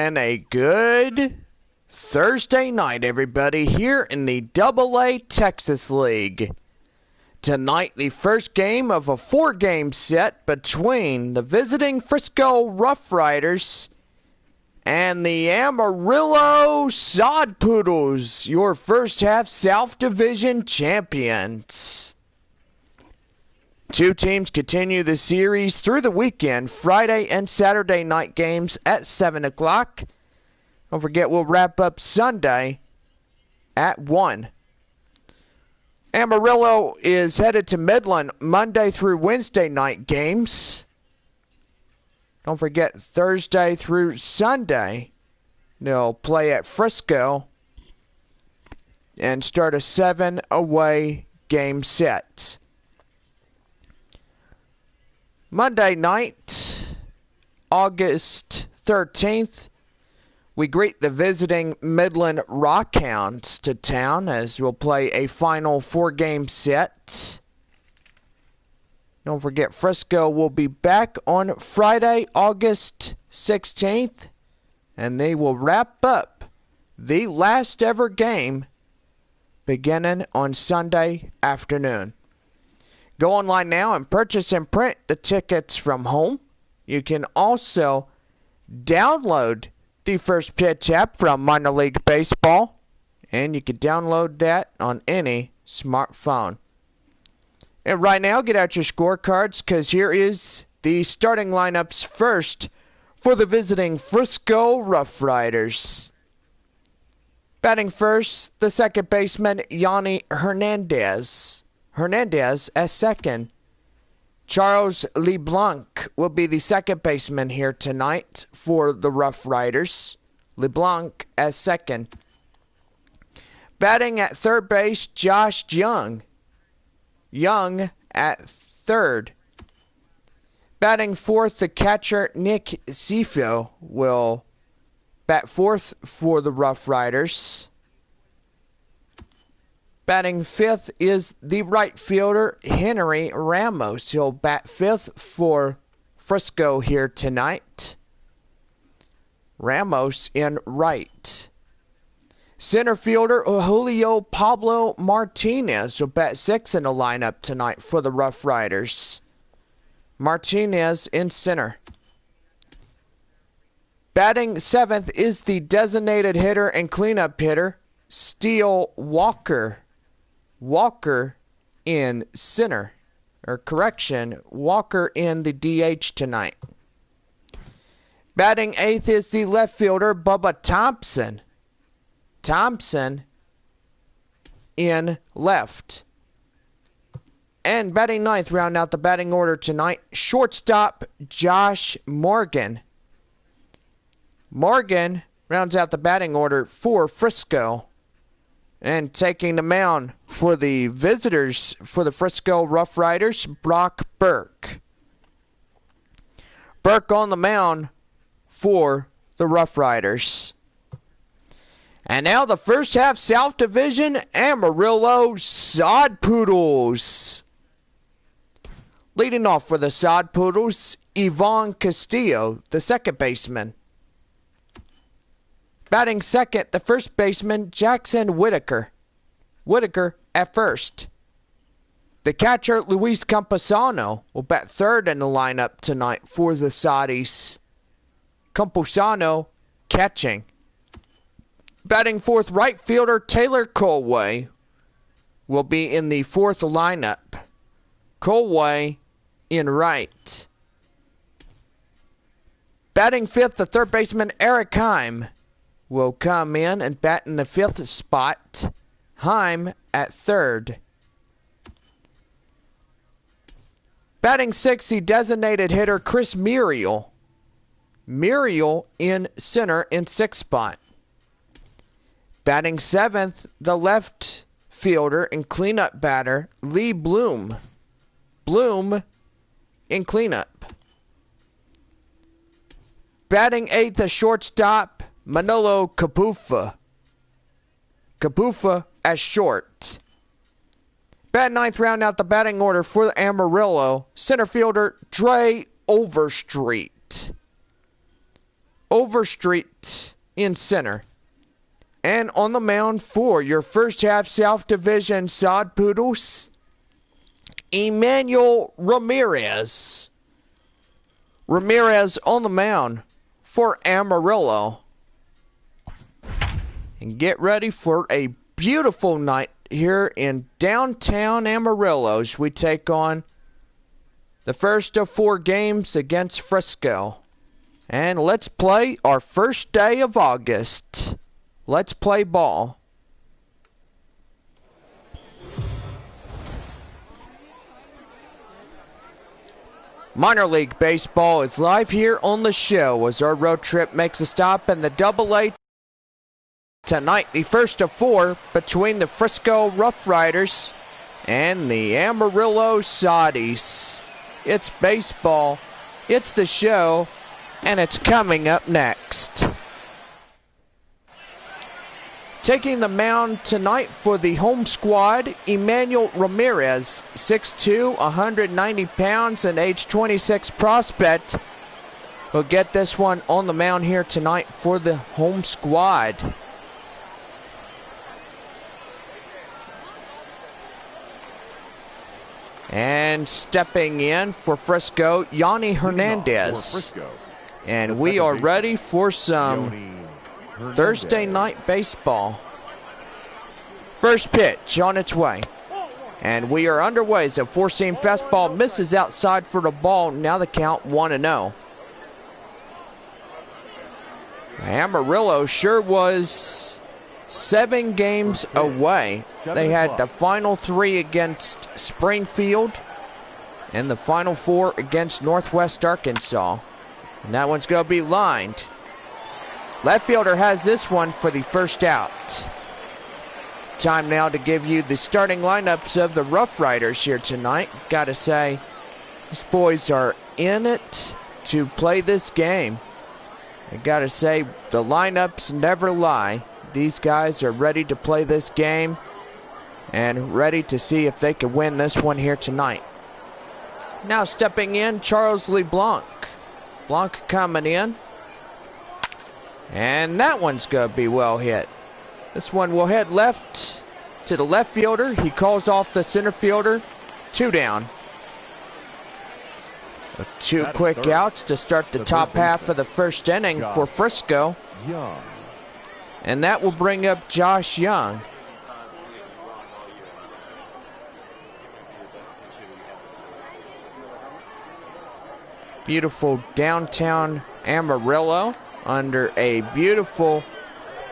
And a good Thursday night, everybody, here in the AA Texas League. Tonight, the first game of a 4-game set between the visiting Frisco RoughRiders and the Amarillo Sod Poodles, your first half South Division champions. Two teams continue the series through the weekend, Friday and Saturday night games at 7 o'clock. Don't forget, we'll wrap up Sunday at 1. Amarillo is headed to Midland Monday through Wednesday night games. Don't forget, Thursday through Sunday, they'll play at Frisco and start a 7 away game set. Monday night, August 13th, we greet the visiting Midland Rockhounds to town as we'll play a final 4-game set. Don't forget, Frisco will be back on Friday, August 16th, and they will wrap up the last ever game beginning on Sunday afternoon. Go online now and purchase and print the tickets from home. You can also download the First Pitch app from Minor League Baseball, and you can download that on any smartphone. And right now, get out your scorecards, because here is the starting lineups first for the visiting Frisco RoughRiders. Batting first, the second baseman, Yanni Hernandez. Hernandez as second. Charles LeBlanc will be the second baseman here tonight for the RoughRiders. LeBlanc as second. Batting at third base, Josh Young. Young at third. Batting fourth, the catcher, Nick Zifo, will bat fourth for the RoughRiders. Batting fifth is the right fielder, Henry Ramos. He'll bat fifth for Frisco here tonight. Ramos in right. Center fielder, Julio Pablo Martinez will bat sixth in the lineup tonight for the RoughRiders. Martinez in center. Batting seventh is the designated hitter and cleanup hitter, STEELE Walker. Walker in center. Or correction, Walker in the DH tonight. Batting eighth is the left fielder, BUBBA Thompson. Thompson in left. And batting ninth, round out the batting order tonight, shortstop Josh Morgan. Morgan rounds out the batting order for Frisco. And taking the mound for the visitors for the Frisco RoughRiders, Brock Burke. Burke on the mound for the RoughRiders. And now the first half South Division, Amarillo Sod Poodles. Leading off for the Sod Poodles, Yvonne Castillo, the second baseman. Batting second, the first baseman, Jackson Whittaker. Whittaker at first. The catcher, Luis Camposano, will bat third in the lineup tonight for the Soddies. Camposano catching. Batting fourth, right fielder, Taylor Colway will be in the fourth lineup. Colway in right. Batting fifth, the third baseman, Eric Heim, will come in and bat in the fifth spot. Heim at third. Batting sixth, the designated hitter, Chris Muriel. Muriel in center in sixth spot. Batting seventh, the left fielder and cleanup batter, Lee Bloom. Bloom in cleanup. Batting eighth, the shortstop, Manolo Capufa. Capufa as short. Bat ninth, round out the batting order for Amarillo, center fielder, Dre Overstreet. Overstreet in center. And on the mound for your first half South Division Sod Poodles, Emmanuel Ramirez. Ramirez on the mound for Amarillo. And get ready for a beautiful night here in downtown Amarillo as we take on the first of 4 games against Frisco. And let's play our first day of August. Let's play ball. Minor League Baseball is live here on the show as our road trip makes a stop in the AA tonight, the first of 4 between the Frisco RoughRiders and the Amarillo Soddies. It's baseball, it's the show, and it's coming up next. Taking the mound tonight for the home squad, Emmanuel Ramirez, 6'2", 190 pounds, and age 26 prospect. Will get this one on the mound here tonight for the home squad. And stepping in for Frisco, Yanni Hernandez. And we are ready for some Thursday night baseball. First pitch on its way. And we are underway as a 4-seam fastball misses outside for the ball. Now the count 1-0. Amarillo sure was 7 games away. They had the final 3 against Springfield and the final 4 against Northwest Arkansas. And that one's going to be lined. Left fielder has this one for the first out. Time now to give you the starting lineups of the RoughRiders here tonight. Gotta say, these boys are in it to play this game. I gotta say, the lineups never lie. These guys are ready to play this game and ready to see if they can win this one here tonight. Now stepping in, Charles LeBlanc. Blanc coming in. And that one's going to be well hit. This one will head left to the left fielder. He calls off the center fielder. 2 down. 2 quick outs to start the top half of the first inning for Frisco. And that will bring up Josh Young. Beautiful downtown Amarillo under a beautiful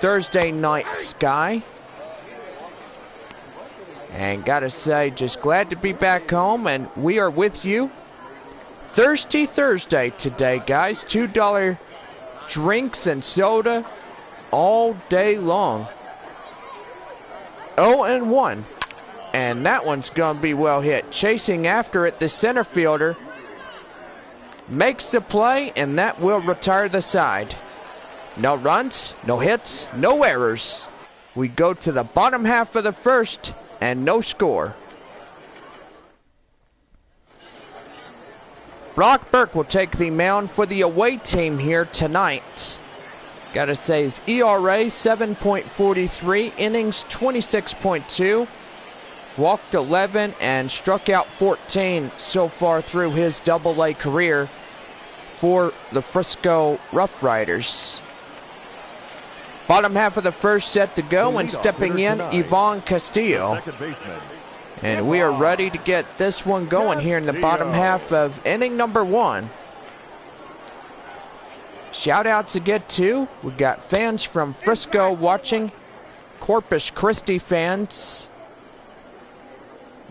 Thursday night sky. And gotta say, just glad to be back home, and we are with you. Thirsty Thursday today, guys. $2 drinks and soda all day long. 0-1. And that one's gonna be well hit. Chasing after it, the center fielder makes the play, and that will retire the side. No runs, no hits, no errors. We go to the bottom half of the first, and no score. Brock Burke will take the mound for the away team here tonight. Gotta say, his ERA 7.43, innings 26.2, walked 11, and struck out 14 so far through his AA career for the Frisco RoughRiders. Bottom half of the first set to go, and stepping in, Yvonne Castillo. And we are ready to get this one going here in the bottom half of inning number 1. Shout out to get to. We got fans from Frisco watching, Corpus Christi fans,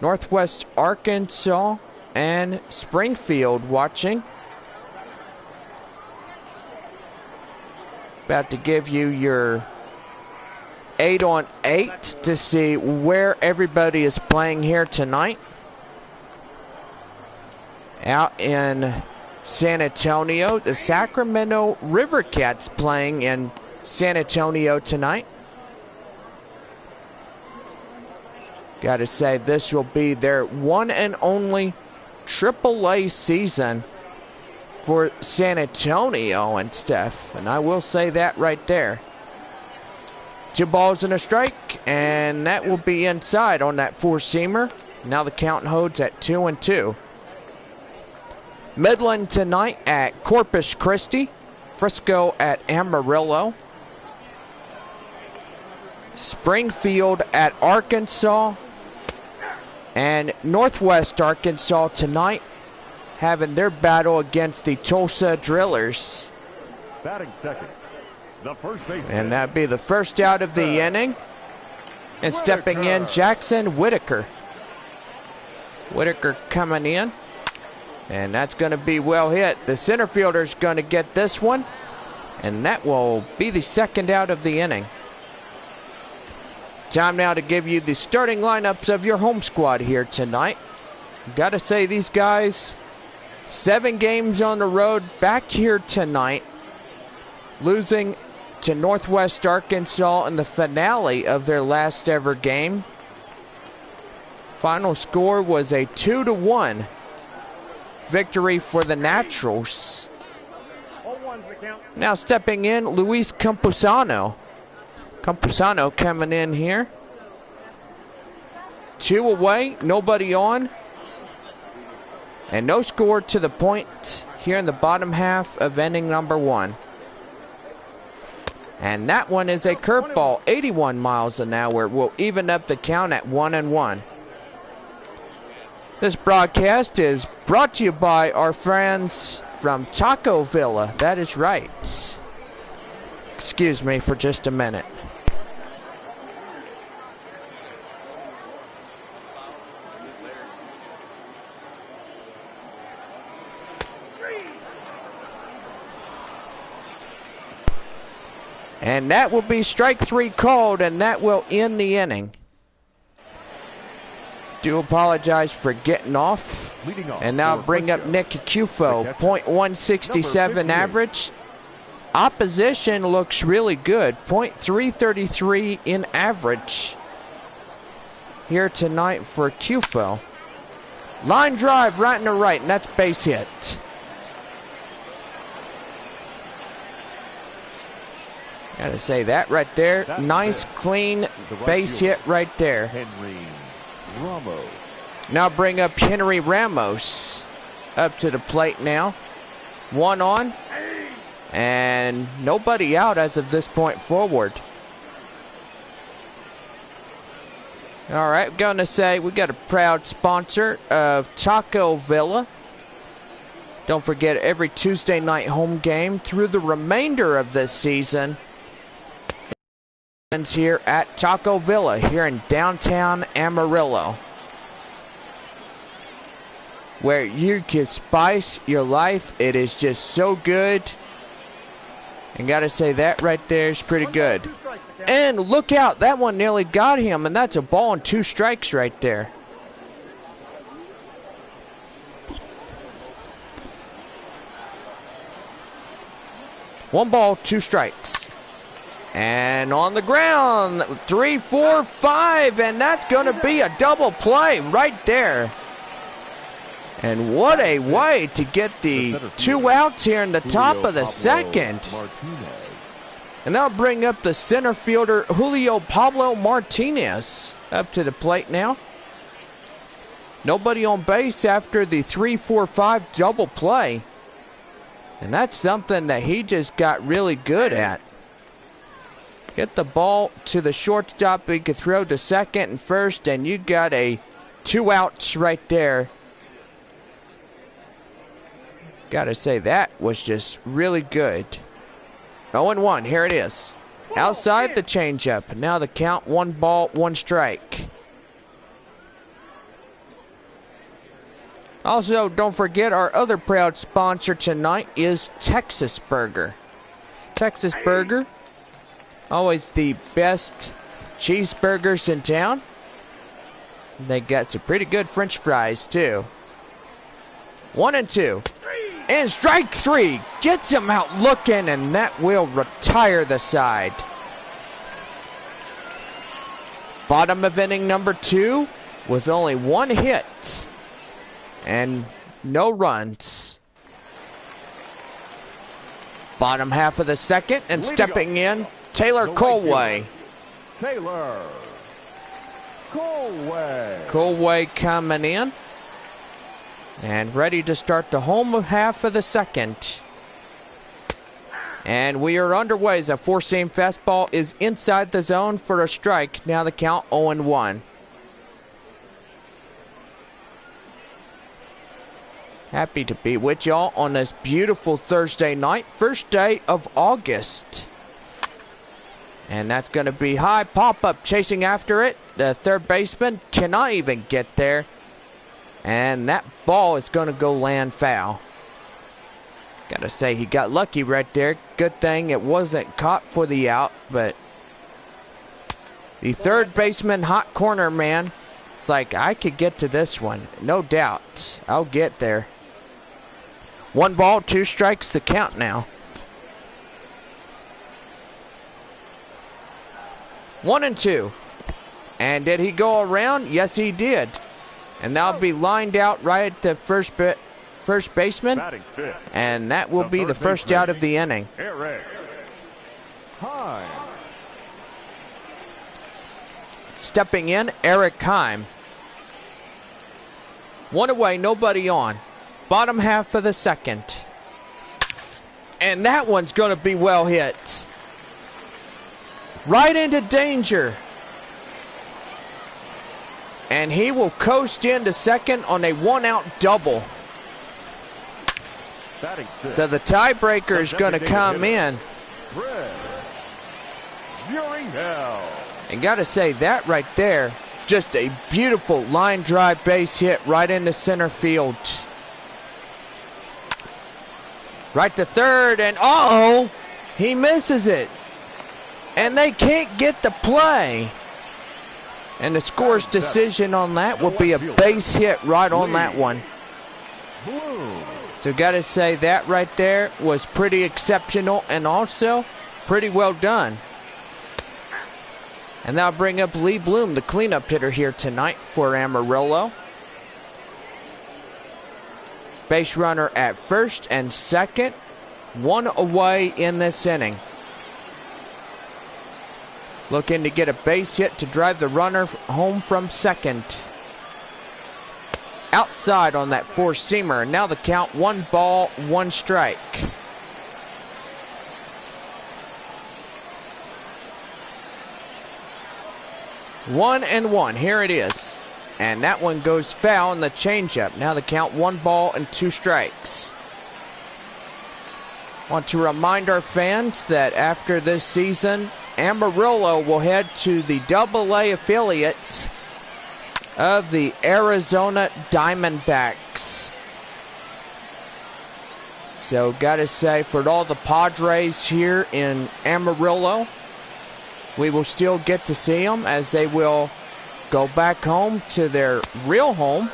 Northwest Arkansas, and Springfield watching. About to give you your 8-on-8 to see where everybody is playing here tonight. Out in San Antonio, the Sacramento River Cats playing in San Antonio tonight. Gotta say, this will be their one and only AAA season for San Antonio and stuff. And I will say that right there. 2 balls and a strike, and that will be inside on that 4-seamer. Now the count holds at 2-2. Midland tonight at Corpus Christi. Frisco at Amarillo. Springfield at Arkansas. And Northwest Arkansas tonight having their battle against the Tulsa Drillers. Batting second. And that'd be the first out of the inning. And stepping in, JAXON Whittaker. Whittaker coming in. And that's going to be well hit. The center fielder's going to get this one. And that will be the second out of the inning. Time now to give you the starting lineups of your home squad here tonight. Got to say, these guys, 7 games on the road, back here tonight. Losing to Northwest Arkansas in the finale of their last ever game. Final score was a 2-1 victory for the Naturals. Now stepping in, Luis Campusano. Campusano coming in here. 2 away, nobody on. And no score to the point here in the bottom half of inning number 1. And that one is a curveball, 81 miles an hour. Will even up the count at 1-1. This broadcast is brought to you by our friends from Taco Villa. That is right. Excuse me for just a minute. And that will be strike 3 called, and that will end the inning. Do apologize for getting off. And now bring up Nick Cufo, .167 average. Opposition looks really good, .333 in average here tonight for Cufo. Line drive right and to right, and that's base hit. Gotta say that right there. Nice, clean base hit right there. Now bring up Henry Ramos up to the plate now. 1 on. And nobody out as of this point forward. All right, gonna say we got a proud sponsor of Taco Villa. Don't forget, every Tuesday night home game through the remainder of this season here at Taco Villa here in downtown Amarillo, where you can spice your life. It is just so good. And gotta say that right there is pretty good. And look out, that one nearly got him, and that's a ball and 2 strikes right there. One ball, 2 strikes. And on the ground, 3, 4, 5, and that's going to be a double play right there. And what a way to get the 2 outs here in the top of the second. And they'll bring up the center fielder, Julio Pablo Martinez, up to the plate now. Nobody on base after the 3, 4, 5 double play. And that's something that he just got really good at. Get the ball to the shortstop. He could throw to second and first, and you got a 2 outs right there. Gotta say, that was just really good. 0-1, here it is. Outside the changeup. Now the count, 1 ball, 1 strike. Also, don't forget, our other proud sponsor tonight is Texas Burger. Texas Burger, always the best cheeseburgers in town. They got some pretty good French fries too. 1-2. And strike 3 gets him out looking, and that will retire the side. Bottom of inning number 2 with only 1 hit and no runs. Bottom half of the second, and stepping in, Taylor Colway. Taylor Colway. Colway coming in. And ready to start the home half of the second. And we are underway as a four-seam fastball is inside the zone for a strike. Now the count 0-1. Happy to be with y'all on this beautiful Thursday night, first day of August. And that's going to be high pop-up chasing after it. The third baseman cannot even get there. And that ball is going to go land foul. Gotta say, he got lucky right there. Good thing it wasn't caught for the out, but the third baseman hot corner man, it's like, I could get to this one. No doubt. I'll get there. 1 ball, 2 strikes to count now. 1-2. And did he go around? Yes, he did. And that'll be lined out right at the first baseman. And that will be the first out of the inning. Stepping in, Eric Heim. 1 away, nobody on. Bottom half of the second. And that one's going to be well hit. Right into danger. And he will coast into second on a 1-out double. So the tiebreaker is going to come in. And got to say, that right there, just a beautiful line drive base hit right into center field. Right to third, and uh-oh, he misses it. And they can't get the play. And the score's decision on that will be a base hit right on that one. So got to say, that right there was pretty exceptional and also pretty well done. And that'll bring up Lee Bloom, the cleanup hitter here tonight for Amarillo. Base runner at first and second. 1 away in this inning. Looking to get a base hit to drive the runner home from second. Outside on that four-seamer. Now the count, 1 ball, 1 strike. One and 1. Here it is. And that one goes foul in the changeup. Now the count, 1 ball and 2 strikes. Want to remind our fans that after this season, Amarillo will head to the AA affiliate of the Arizona Diamondbacks. So gotta say, for all the Padres here in Amarillo, we will still get to see them as they will go back home to their real home.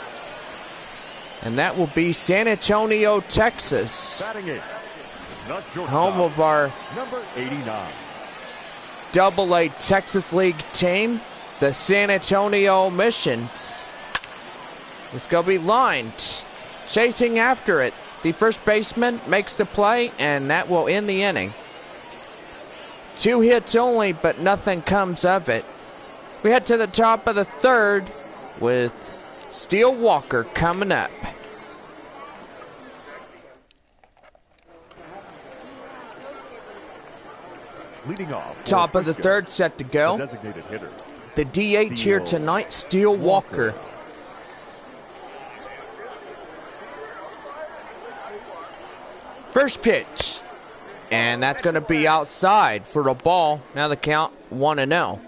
And that will be San Antonio, Texas. Home of our number 89. AA Texas League team, the San Antonio Missions. It's going to be lined. Chasing after it. The first baseman makes the play, and that will end the inning. 2 hits only, but nothing comes of it. We head to the top of the third with Steele Walker coming up. Leading off, top of the third, set to go. The DH here tonight, Steele Walker. First pitch. And that's going to be outside for a ball. Now the count 1-0.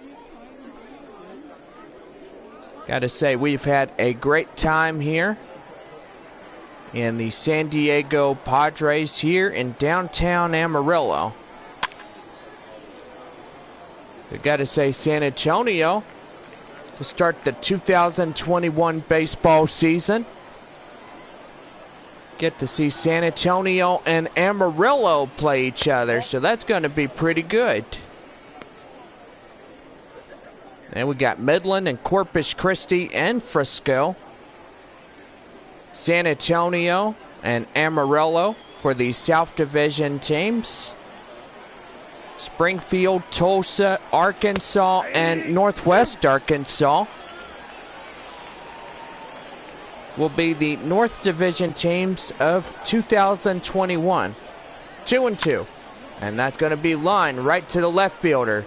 Got to say, we've had a great time here in the San Diego Padres here in downtown Amarillo. We've got to say, San Antonio to start the 2021 baseball season. Get to see San Antonio and Amarillo play each other, so that's going to be pretty good. And we got Midland and Corpus Christi and Frisco. San Antonio and Amarillo for the South Division teams. Springfield, Tulsa, Arkansas, and Northwest Arkansas will be the North Division teams of 2021. 2-2. And that's going to be lined right to the left fielder.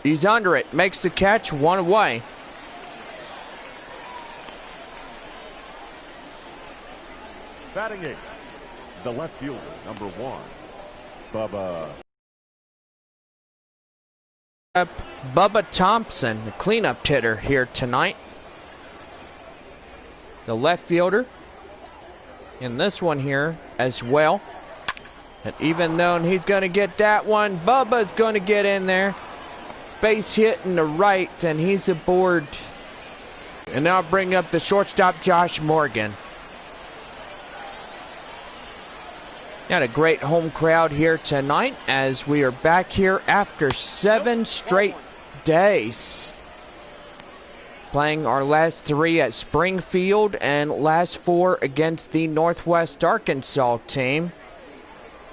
He's under it. Makes the catch. One away. Batting eighth, the left fielder, number 1, BUBBA. BUBBA Thompson, the cleanup hitter here tonight. The left fielder in this one here as well. And even though he's going to get that one, Bubba's going to get in there. Base hit in the right, and he's aboard. And now bring up the shortstop, Josh Morgan. Got a great home crowd here tonight as we are back here after 7 straight days. Playing our last 3 at Springfield and last 4 against the Northwest Arkansas team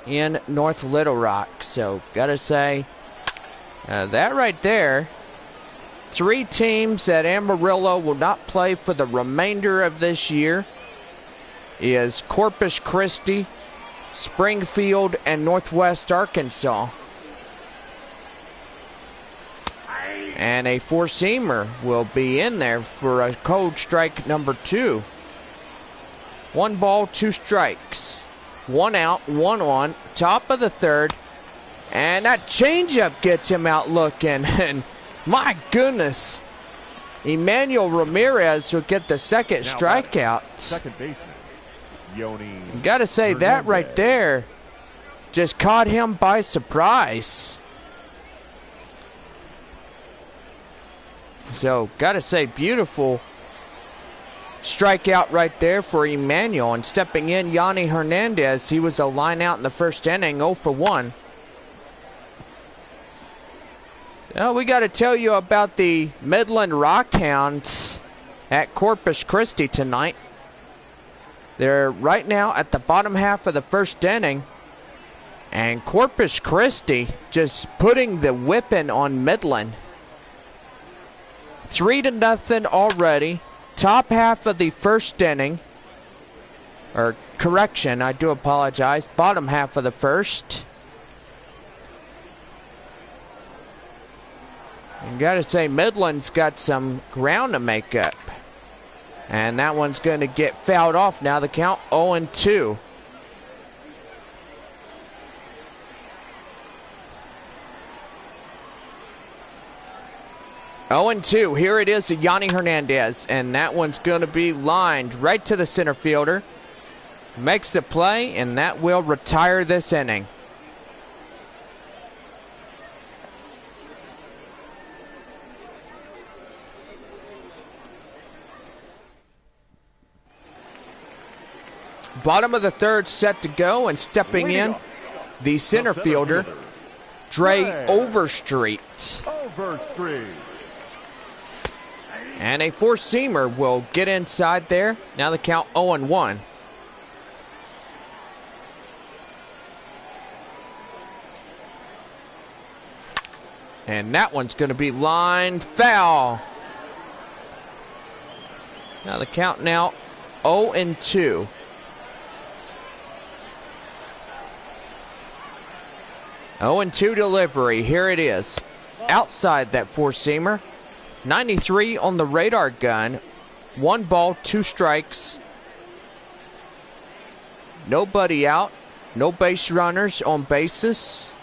in North Little Rock. So, gotta say, that right there, 3 teams at Amarillo will not play for the remainder of this year is Corpus Christi, Springfield, and Northwest Arkansas. And a 4-seamer will be in there for a cold strike number 2. 1 ball, 2 strikes. 1 out, 1 on. Top of the 3rd. And that changeup gets him out looking. And my goodness, Emmanuel Ramirez will get the 2nd strikeout. Second baseman, Yoni. Gotta say, that right there just caught him by surprise. So, gotta say, beautiful strikeout right there for Emmanuel. And stepping in, Yanni Hernandez. He was a line out in the first inning, 0 for 1. Now, we got to tell you about the Midland Rockhounds at Corpus Christi tonight. They're right now at the bottom half of the first inning. And Corpus Christi just putting the whipping on Midland. 3-0 already. Top half of the first inning. Or correction, I do apologize. Bottom half of the first. You gotta say, Midland's got some ground to make up. And that one's going to get fouled off now. The count 0-2. Here it is to Yanni Hernandez. And that one's going to be lined right to the center fielder. Makes the play, and that will retire this inning. Bottom of the 3rd set to go, and stepping in, the center fielder, Dre Overstreet. And a 4-seamer will get inside there. Now the count 0-1. And that one's going to be lined foul. Now the count now 0-2. 0-2 delivery. Here it is. Outside that 4-seamer. 93 on the radar gun. 1 ball, 2 strikes. Nobody out. No base runners on bases.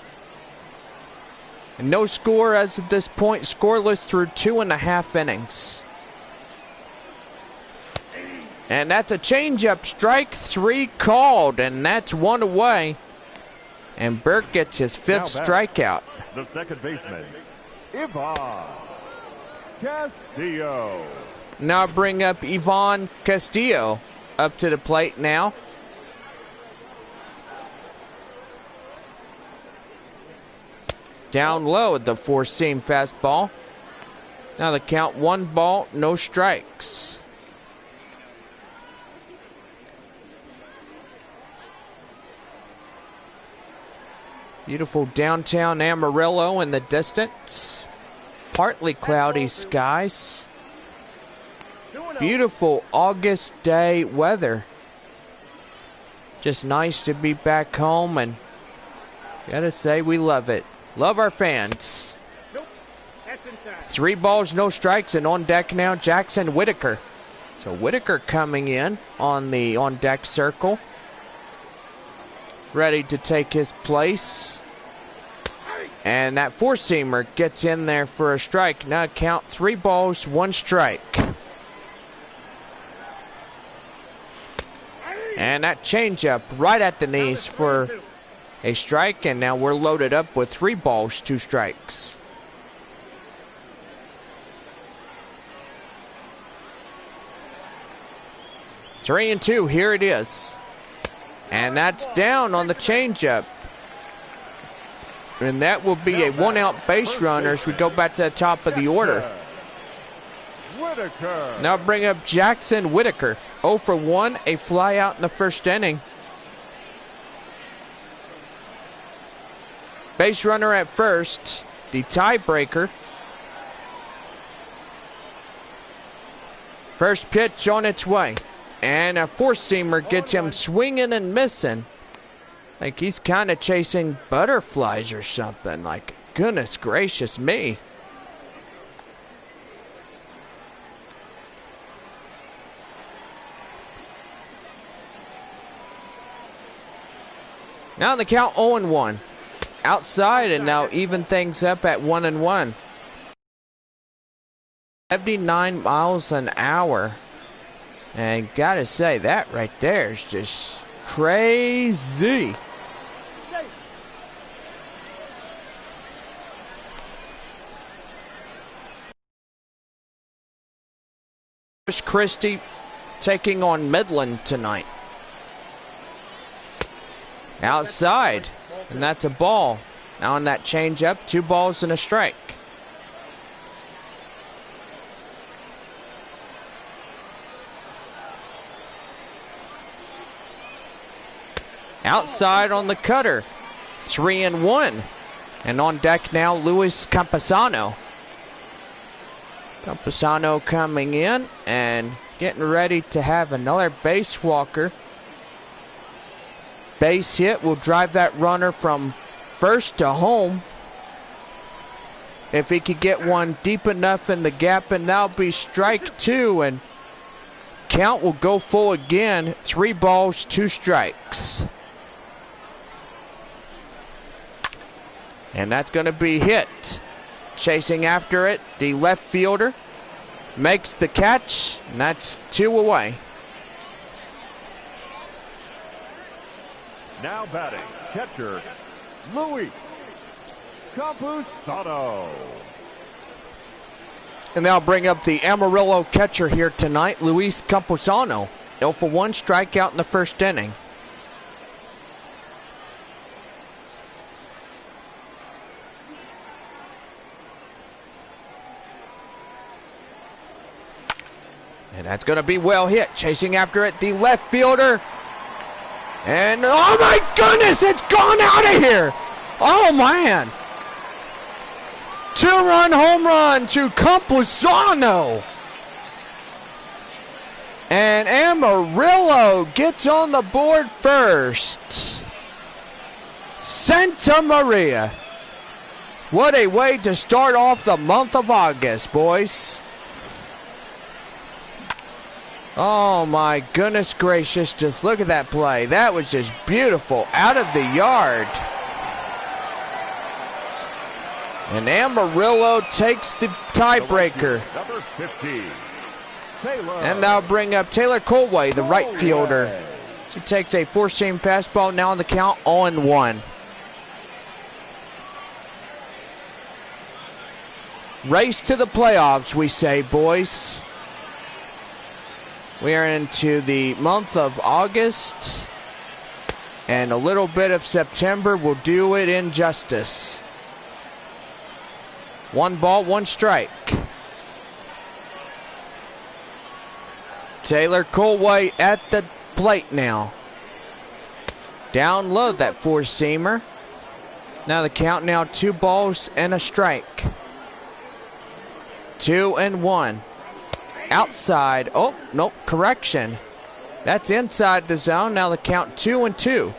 And no score as of this point. Scoreless through 2.5 innings. And that's a changeup. Strike 3 called. And that's 1 away. And Burke gets his 5th strikeout. The second baseman, Ivan Castillo. Now bring up Ivan Castillo up to the plate now. Down low at the 4-seam fastball. Now the count 1 ball, no strikes. Beautiful downtown Amarillo in the distance. Partly cloudy skies. Beautiful August day weather. Just nice to be back home, and gotta say we love it. Love our fans. 3 balls, no strikes, and on deck now Jackson Whittaker. So Whittaker coming in on the on deck circle, ready to take his place. And that 4-seamer gets in there for a strike. Now count 3 balls, 1 strike. And that changeup right at the knees for a strike. And now we're loaded up with 3 balls, 2 strikes. Three and 2, here it is. And that's down on the changeup. And that will be a 1-out base runner as we go back to the top of the order. Now bring up Jackson Whittaker. 0 for 1, a fly out in the first inning. Base runner at first, the tiebreaker. First pitch on its way. And a 4-seamer gets him swinging and missing. Like he's kind of chasing butterflies or something. Like, goodness gracious me. Now the count 0-1. Outside, and now even things up at 1-1. 79 miles an hour. And gotta say, that right there is just crazy. Christie taking on Midland tonight. Outside, and that's a ball. Now on that changeup, 2 balls and a strike. Outside on the cutter, 3-1. And on deck now, Luis Campusano. Campusano coming in and getting ready to have another base walker. Base hit will drive that runner from first to home. If he could get one deep enough in the gap, and that'll be strike 2, and count will go full again. 3 balls, 2 strikes. And that's going to be hit. Chasing after it, the left fielder makes the catch, and that's 2 away. Now batting, catcher, Luis Campusano. And they'll bring up the Amarillo catcher here tonight, Luis Campusano. 0 for 1, strikeout in the first inning. And that's going to be well hit. Chasing after it, the left fielder. And, oh my goodness, it's gone out of here. Oh, man. 2-run home run to Campusano. And Amarillo gets on the board first. Santa Maria. What a way to start off the month of August, boys. Oh my goodness gracious, just look at that play. That was just beautiful, out of the yard. And Amarillo takes the tiebreaker. Number 50, Taylor. And they'll bring up Taylor Colway, the right fielder. He takes a 4-seam fastball, now on the count 0-1. Race to the playoffs, we say, boys. We are into the month of August, and a little bit of September will do it in justice. 1 ball, 1 strike. Taylor Colway at the plate now. Down low, that 4-seamer. Now the count now 2 balls and a strike. 2-1. Outside. Oh, nope, correction. That's inside the zone. Now the count 2-2.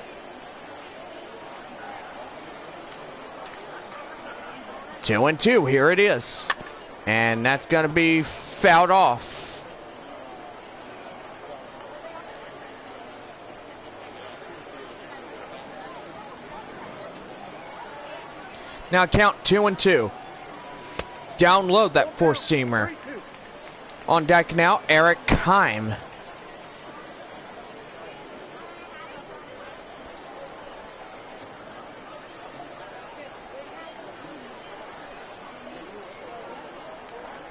2-2, here it is. And that's going to be fouled off. Now count 2-2. Download that four-seamer. On deck now, Eric Heim.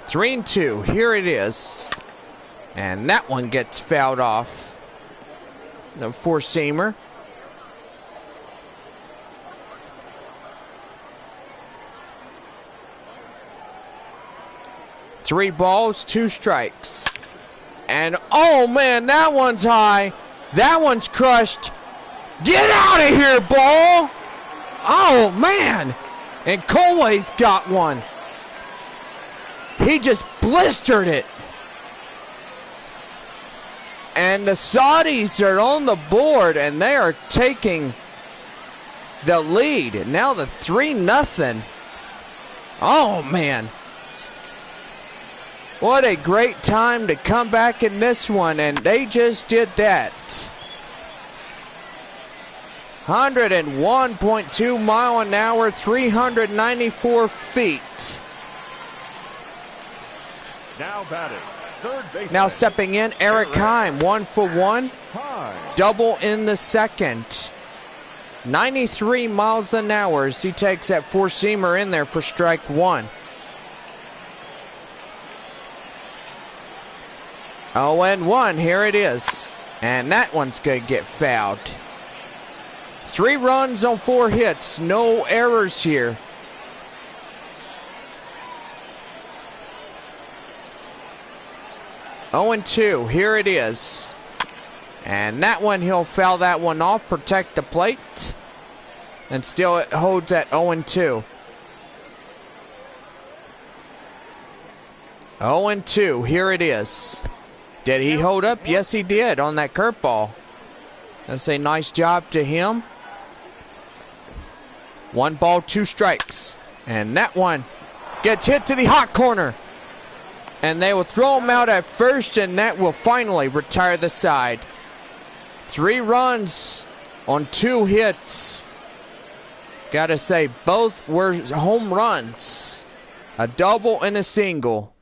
Three and two, here it is. And that one gets fouled off. The four-seamer. Three balls, 2 strikes. And oh man, that one's high. That one's crushed. Get out of here, ball! Oh man! And Colway's got one. He just blistered it. And the Saudis are on the board and they are taking the lead. Now the 3-0. Oh man. What a great time to come back in this one, and they just did that. 101.2 mile an hour, 394 feet. Now batting, third base. Now stepping in, Eric Heim, 1 for 1. Double in the second. 93 miles an hour as he takes that four-seamer in there for strike 1. 0-1, here it is. And that one's going to get fouled. 3 runs on 4 hits. No errors here. Oh, and 2, here it is. And that one, he'll foul that one off, protect the plate. And still it holds at 0-2. 0-2, here it is. Did he hold up? Yes, he did on that curveball. That's a nice job to him. 1 ball, 2 strikes. And that one gets hit to the hot corner. And they will throw him out at first, and that will finally retire the side. 3 runs on 2 hits. Gotta say, both were home runs. A double and a single.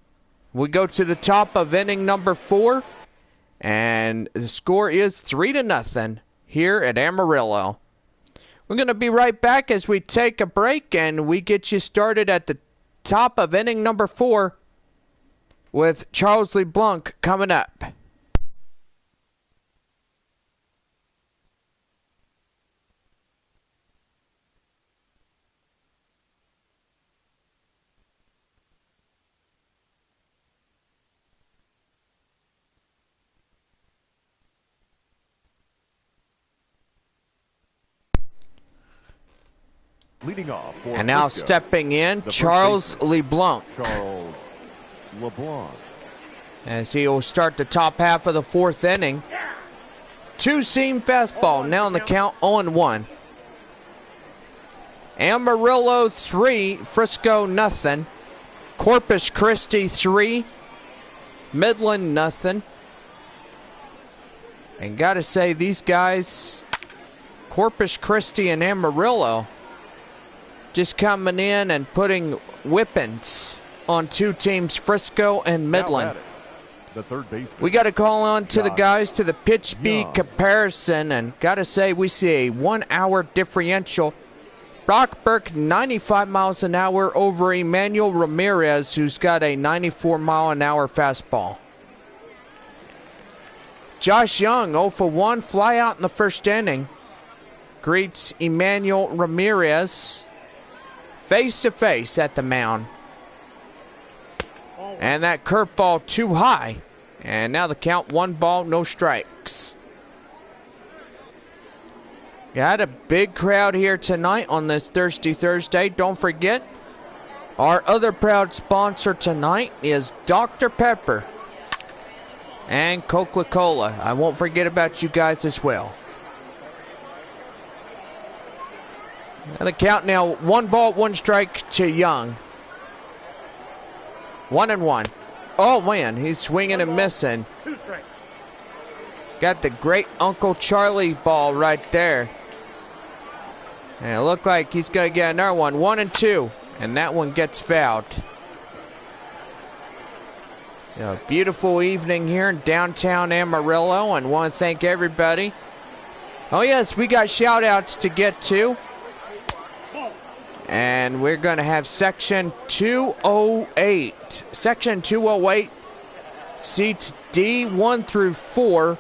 We go to the top of inning number 4, and the score is 3-0 here at Amarillo. We're going to be right back as we take a break, and we get you started at the top of inning number 4 with Charles LeBlanc coming up. Leading off for And now Frisco, stepping in, Charles LeBlanc. Charles LeBlanc. As he will start the top half of the 4th inning. 2-seam fastball, now on the count 0-1. Amarillo 3, Frisco nothing. Corpus Christi 3, Midland nothing. And gotta say, these guys, Corpus Christi and Amarillo, just coming in and putting whippings on 2 teams, Frisco and Midland. The third base. We got to call on to the guys to the pitch speed comparison, and got to say we see a 1-hour differential. Brock Burke 95 miles an hour over Emmanuel Ramirez, who's got a 94 mile an hour fastball. Josh Young 0 for 1, fly out in the 1st inning. Greets Emmanuel Ramirez face to face at the mound. And that curveball too high. And now the count 1 ball, no strikes. Got a big crowd here tonight on this Thirsty Thursday. Don't forget, our other proud sponsor tonight is Dr. Pepper and Coca-Cola. I won't forget about you guys as well. Now the count now, 1 ball, 1 strike to Young. 1-1. Oh man, he's swinging and missing. Got the great Uncle Charlie ball right there. And it looked like he's going to get another one. 1-2. And that one gets fouled. A beautiful evening here in downtown Amarillo. And want to thank everybody. Oh yes, we got shout outs to get to. And we're going to have section 208. Section 208, seats D1 through 4.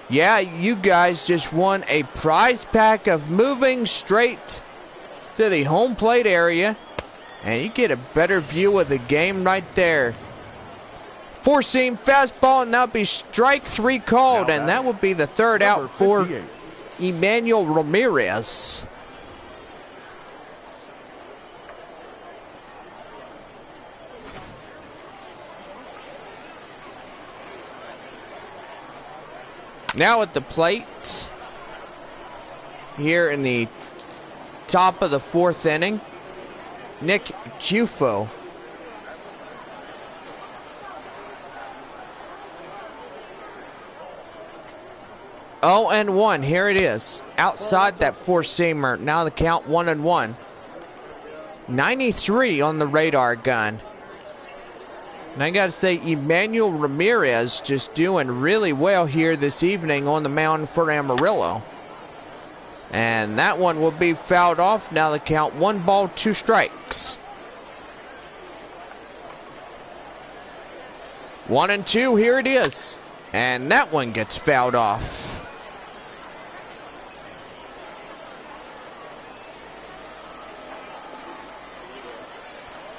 Yeah, you guys just won a prize pack of moving straight to the home plate area. And you get a better view of the game right there. 4-seam fastball, and that'll be strike 3 called. And that will be the third out for Emmanuel Ramirez. Now at the plate, here in the top of the 4th inning, Nick Cufo. Oh, and 1. Here it is. Outside that 4-seamer. Now the count 1-1. 93 on the radar gun. And I got to say, Emmanuel Ramirez just doing really well here this evening on the mound for Amarillo. And that one will be fouled off. Now the count 1 ball, 2 strikes. 1-2, here it is. And that one gets fouled off.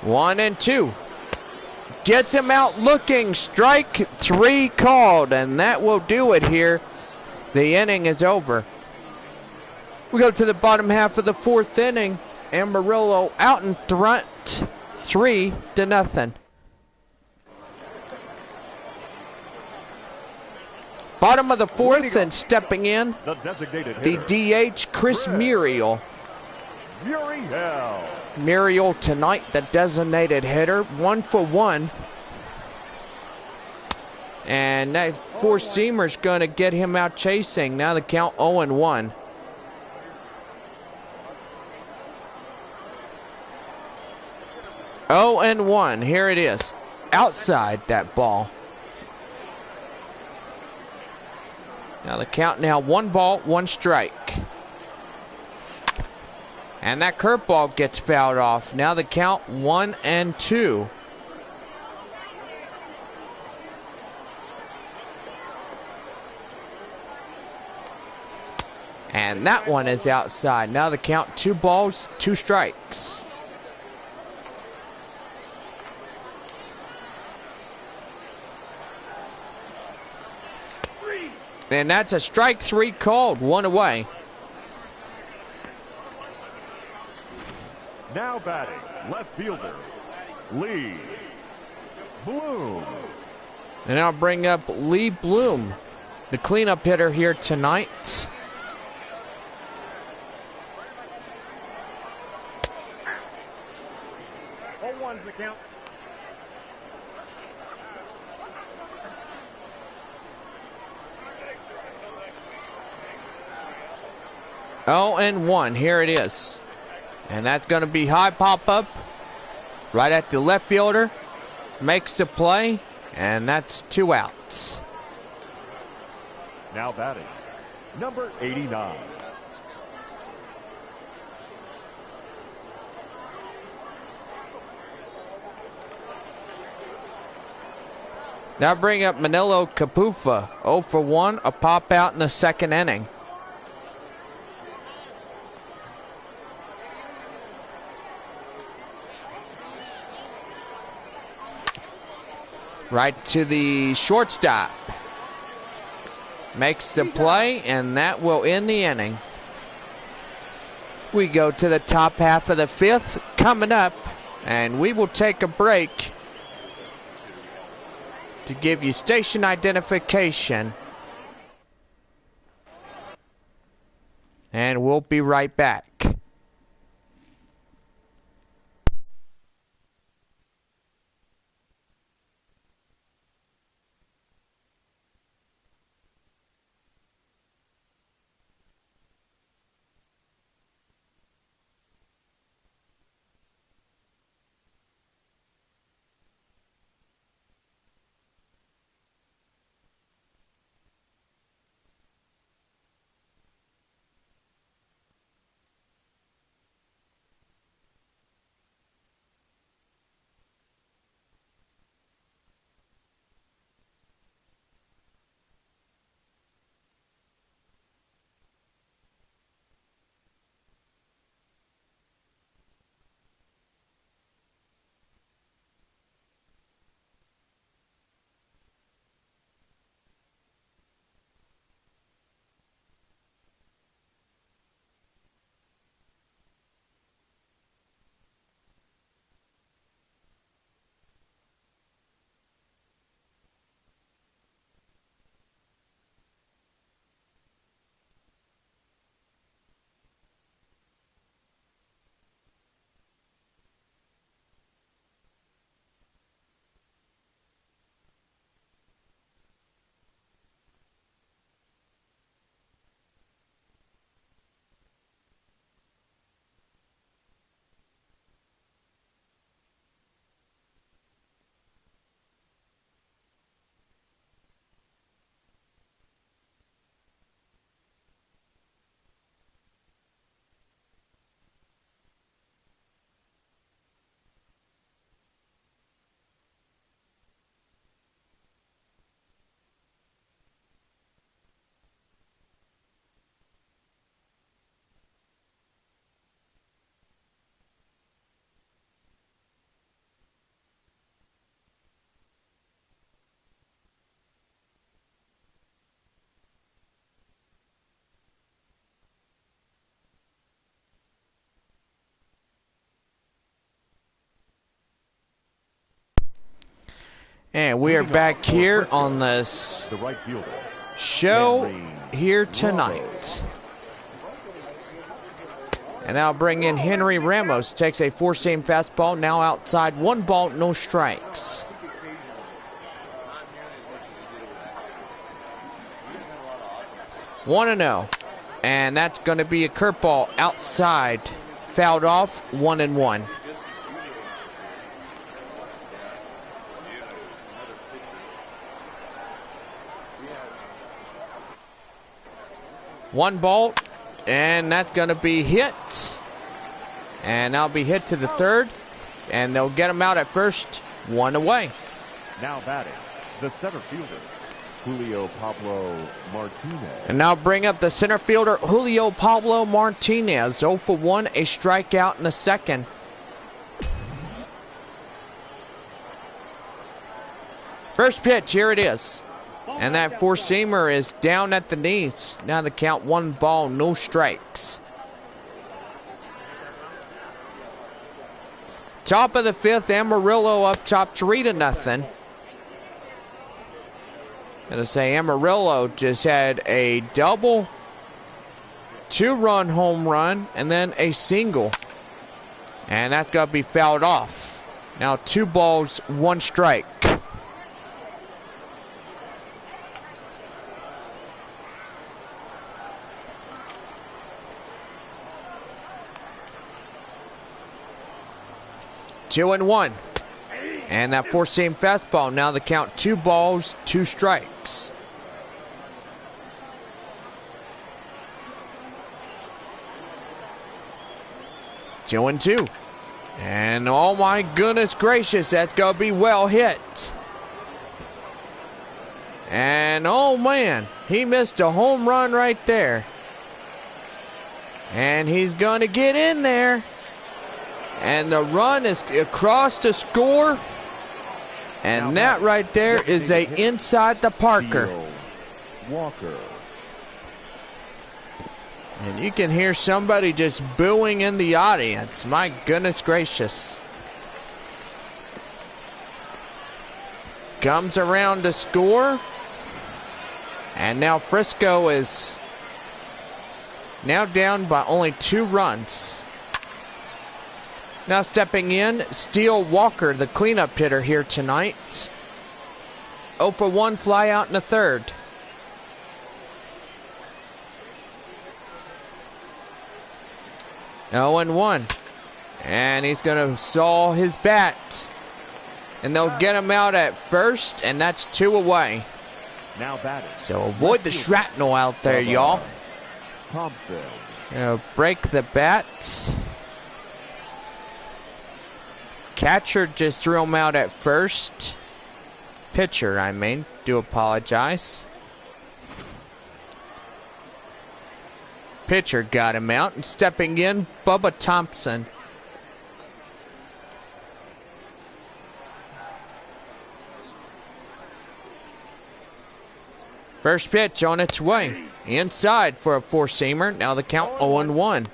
One and 2. Gets him out looking. Strike 3 called. And that will do it here. The inning is over. We go to the bottom half of the 4th inning. Amarillo out in front, 3-0. Bottom of the 4th, and stepping in, the DH, Chris Muriel. Muriel tonight, the designated hitter, 1 for 1. And that 4-seamer's going to get him out chasing. Now the count 0-1. Oh, and 1. Here it is. Outside that ball. Now the count now 1 ball, 1 strike. And that curveball gets fouled off. Now the count 1-2. And that one is outside. Now the count 2 balls, 2 strikes. And that's a strike 3 called, 1 away. Now batting, left fielder, Lee Bloom. And I'll bring up Lee Bloom, the cleanup hitter here tonight. One's the count. Oh, and 1. Here it is. And that's going to be high pop-up right at the left fielder. Makes the play, and that's 2 outs. Now batting, number 89. Now bring up Manilo Capufa, 0 for 1, a pop out in the 2nd inning. Right to the shortstop. Makes the play, and that will end the inning. We go to the top half of the fifth coming up, and we will take a break to give you station identification. And we'll be right back. And we are back here on this show here tonight. And I'll bring in Henry Ramos. Takes a four-seam fastball. Now outside. 1 ball, no strikes. One and 0. And that's going to be a curveball outside. Fouled off. 1-1. One ball, and that's going to be hit. And that'll be hit to the third, and they'll get him out at first. 1 away. Now batting, the center fielder, Julio Pablo Martinez. And now bring up the center fielder, Julio Pablo Martinez. 0 for 1, a strikeout in the second. First pitch, here it is. And that four-seamer is down at the knees. Now the count, 1 ball, no strikes. Top of the fifth, Amarillo up top 3-0. Gonna say Amarillo just had a double, 2-run home run, and then a single. And that's gonna be fouled off. Now 2 balls, 1 strike. Two and 1. And that four-seam fastball. Now the count, 2 balls, 2 strikes. Two and 2. And oh my goodness gracious, that's going to be well hit. And oh man, he missed a home run right there. And he's going to get in there. And the run is across the score. And that right there is a inside the Parker. Walker. And you can hear somebody just booing in the audience. My goodness gracious. Comes around to score. And now Frisco is now down by only 2 runs. Now stepping in, STEELE Walker, the cleanup hitter here tonight. 0 for 1 fly out in the 3rd. Oh and 1. And he's going to saw his bat. And they'll get him out at first, and that's 2 away. Now batting. So avoid the shrapnel out there, y'all. THOMPSON. Break the bat. Catcher just threw him out at first. Pitcher, I mean. Do apologize. Pitcher got him out, and stepping in, BUBBA THOMPSON. First pitch on its way. Inside for a 4-seamer. Now the count 0-1.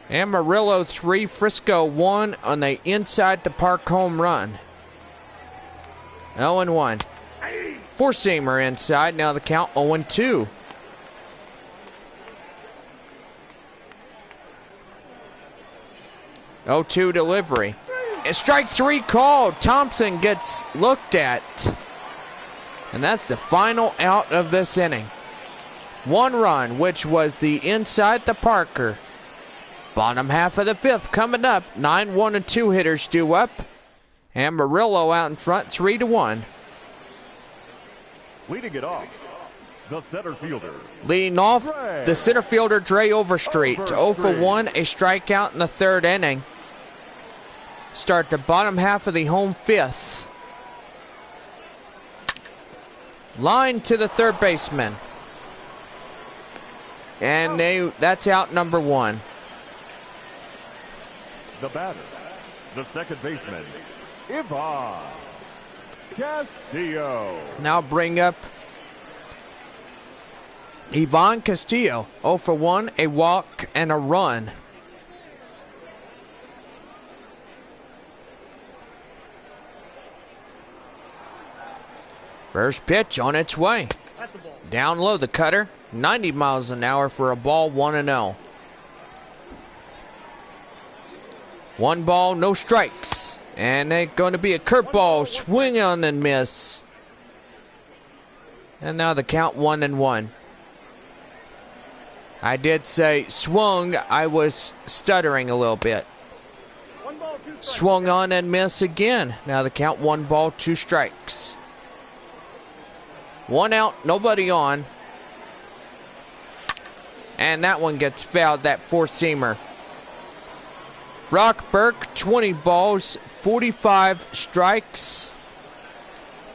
Amarillo 3, Frisco 1 on the inside the park home run. 0-1. 4-seamer inside. Now the count 0-2. Oh-2 delivery. And strike 3 called. Thompson gets looked at. And that's the final out of this inning. 1 run, which was the inside the Parker. Bottom half of the 5th coming up. 9-1 and 2 hitters due up. Amarillo out in front, 3-1. Leading it off, the center fielder. Leading off, the center fielder, Dre Overstreet. 0 for 1, a strikeout in the 3rd inning. Start the bottom half of the home 5th. Line to the 3rd baseman. And that's out number 1. The batter, the 2nd baseman, Ivan Castillo. Now bring up Ivan Castillo. 0 for 1, a walk and a run. First pitch on its way. Down low the cutter. 90 miles an hour for a ball, 1-0. 1 ball, no strikes. And they're going to be a curveball. Swing on and miss. And now the count 1-1. I did say swung. I was stuttering a little bit. Swung on and miss again. Now the count 1 ball, 2 strikes. 1 out, nobody on. And that one gets fouled, that 4-seamer. Brock Burke, 20 balls, 45 strikes.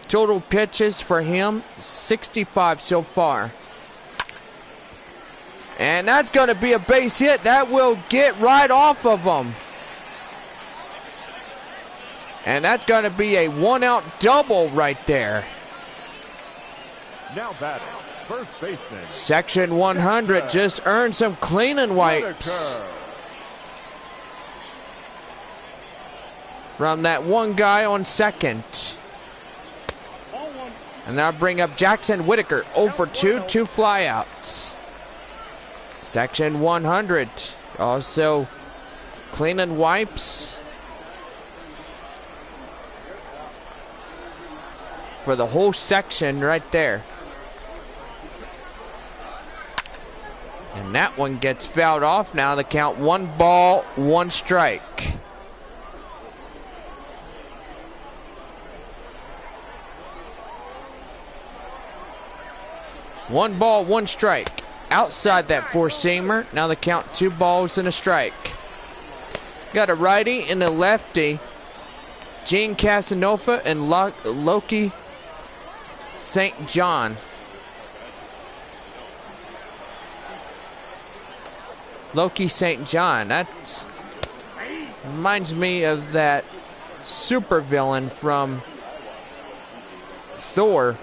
Total pitches for him, 65 so far. And that's going to be a base hit. That will get right off of him. And that's going to be a 1-out double right there. Now batting, first baseman. Section 100 just earned some cleaning wipes Whittaker. from that one guy on second. And now bring up JAXON Whittaker. 0 for 2, 2 flyouts. Section 100 also cleaning wipes for the whole section right there. And that one gets fouled off. Now the count 1 ball, 1 strike. One ball, 1 strike. Outside that 4-seamer. Now the count 2 balls and a strike. Got a righty and a lefty. Gene Casanova and Loki St. John. Loki St. John. That reminds me of that supervillain from Thor.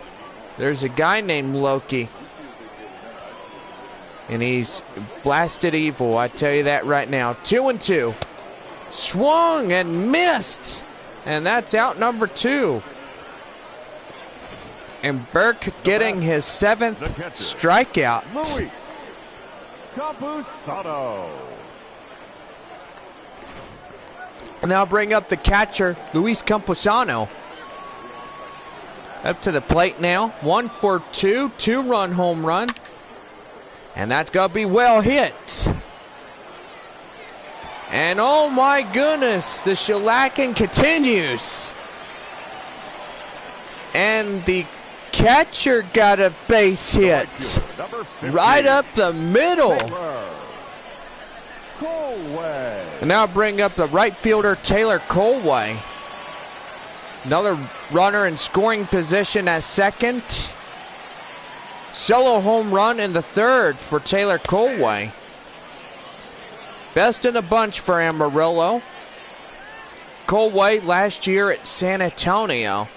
There's a guy named Loki. And he's blasted evil, I tell you that right now. 2-2. Swung and missed. And that's out number 2. And Burke getting his 7th strikeout. Luis Campusano. Now bring up the catcher, Luis Campusano. Up to the plate now. 1 for 2. 2-run home run. And that's going to be well hit. And oh my goodness, the shellacking continues. And the catcher got a base hit. Right up the middle. And now bring up the right fielder, Taylor Colway. Another runner in scoring position at second. Solo home run in the 3rd for Taylor Colway. Best in the bunch for Amarillo. Colway last year at San Antonio.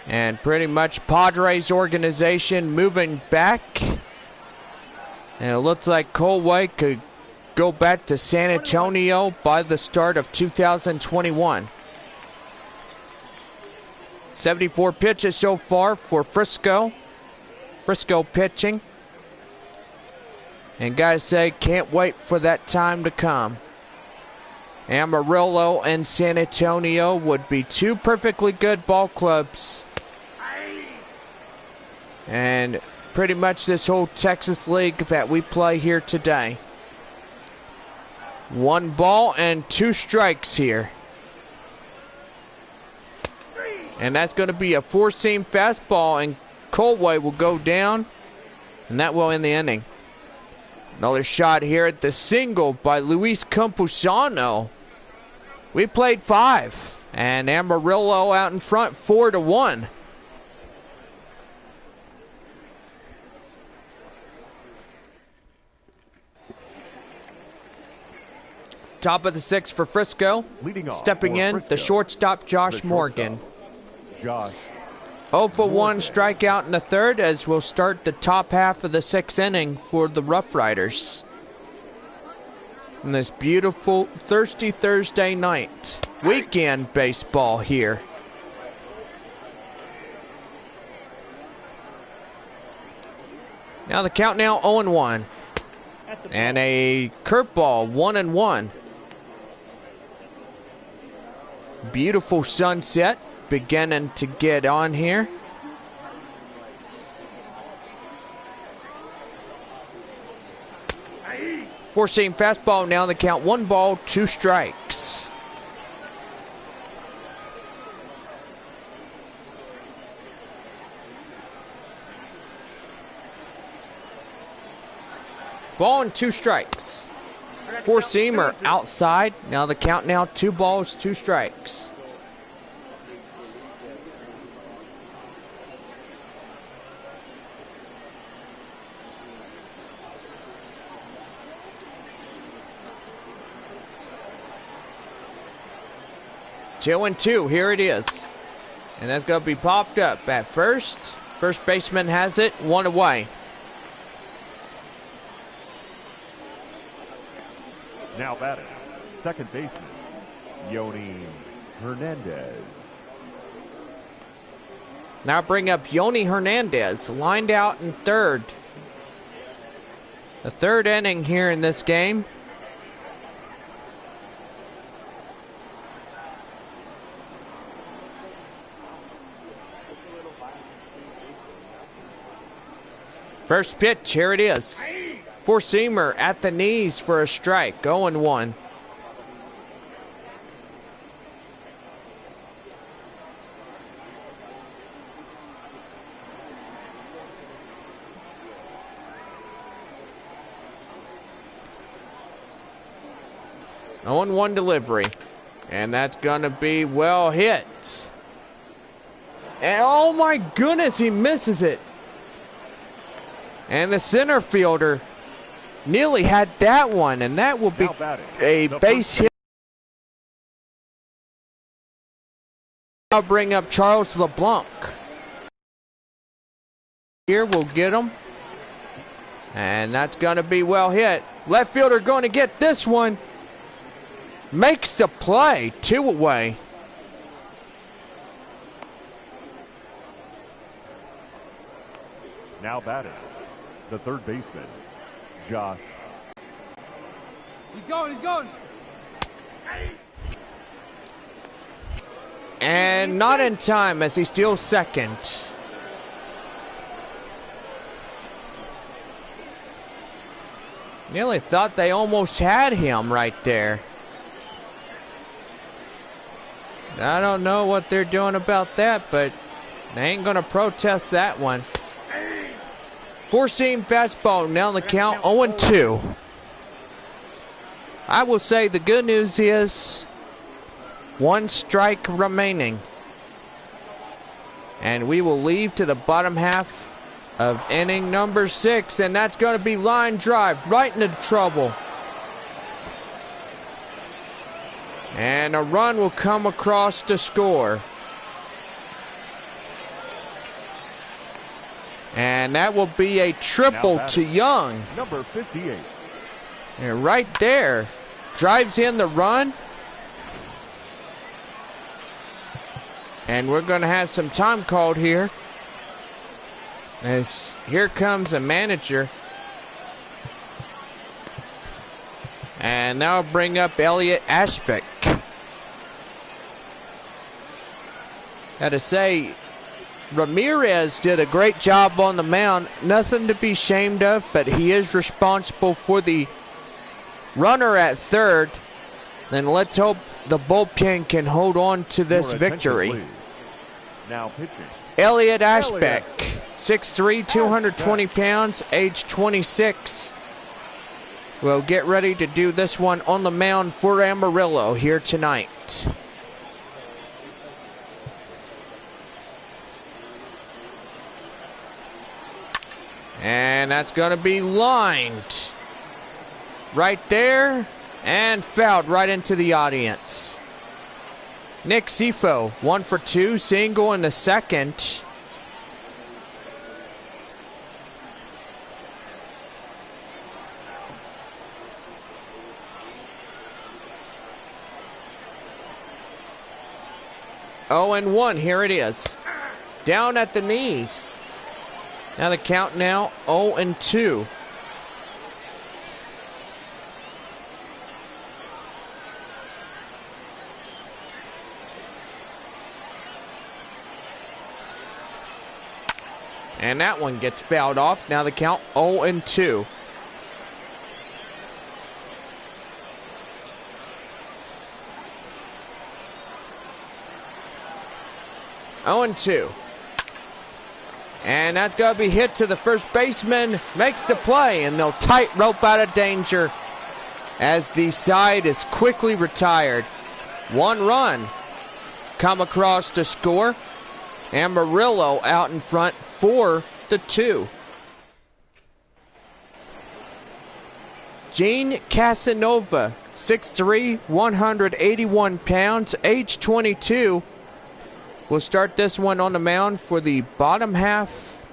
And pretty much Padres organization moving back. And it looks like Colway could go back to San Antonio by the start of 2021. 74 pitches so far for Frisco. Frisco pitching. And guys say, can't wait for that time to come. Amarillo and San Antonio would be 2 perfectly good ball clubs. And pretty much this whole Texas League that we play here today. 1 ball and 2 strikes here. And that's going to be a 4-seam fastball, and Colway will go down, and that will end the inning. Another shot here at the single by Luis Campusano. We played 5, and Amarillo out in front 4-1. Top of the 6th for Frisco. Stepping in, Frisco, the shortstop, Josh Morgan. Josh 0 for 1 strikeout in the 3rd as we'll start the top half of the 6th inning for the RoughRiders. On this beautiful thirsty Thursday night. Weekend baseball here. Now the count now 0-1. And a curveball 1-1. Beautiful sunset beginning to get on here. Four-seam fastball now. The count 1 ball, 2 strikes. Ball and 2 strikes. Four-seamer outside. Now the count now 2 balls, 2 strikes. Two and 2, here it is. And that's going to be popped up at first. First baseman has it, 1 away. now batting, second baseman, Yoni Hernandez. Now bring up Yoni Hernandez, lined out in third. The third inning here in this game. First pitch, here it is. Four-seamer at the knees for a strike, 0-1. One delivery, and that's gonna be well hit. And oh my goodness, he misses it. And the center fielder nearly had that one, and that will be a base hit. I'll bring up Charles LeBlanc. Here we'll get him. And that's going to be well hit. Left fielder going to get this one. Makes the play. 2 away. Now batting, the third baseman, Josh. He's going, he's going. And not in time as he steals second. Nearly thought they almost had him right there. I don't know what they're doing about that, but they ain't going to protest that one. Four-seam fastball, now the count 0-2. I will say the good news is 1 strike remaining. And we will leave to the bottom half of inning number 6, and that's going to be line drive right into trouble. And a run will come across to score. And that will be a triple to Young. Number 58. And right there, drives in the run. And we're going to have some time called here. As here comes a manager. And now bring up Elliot Ashbeck. Got to say, Ramirez did a great job on the mound. Nothing to be ashamed of, but he is responsible for the runner at third. Then let's hope the bullpen can hold on to this victory. Please. Now pitching. Elliot Ashbeck, 6'3", 220 pounds, age 26. We'll get ready to do this one on the mound for Amarillo here tonight. And that's going to be lined right there and fouled right into the audience. Nick Sifo, 1 for 2, single in the second. Oh, and 1, here it is. Down at the knees. Now the count now 0-2. And that one gets fouled off. Now the count 0-2. Oh, 2. And that's going to be hit to the first baseman. Makes the play, and they'll tightrope out of danger as the side is quickly retired. 1 run come across to score. Amarillo out in front 4-2. Gene Casanova, 6'3", 181 pounds, age 22. We'll start this one on the mound for the bottom half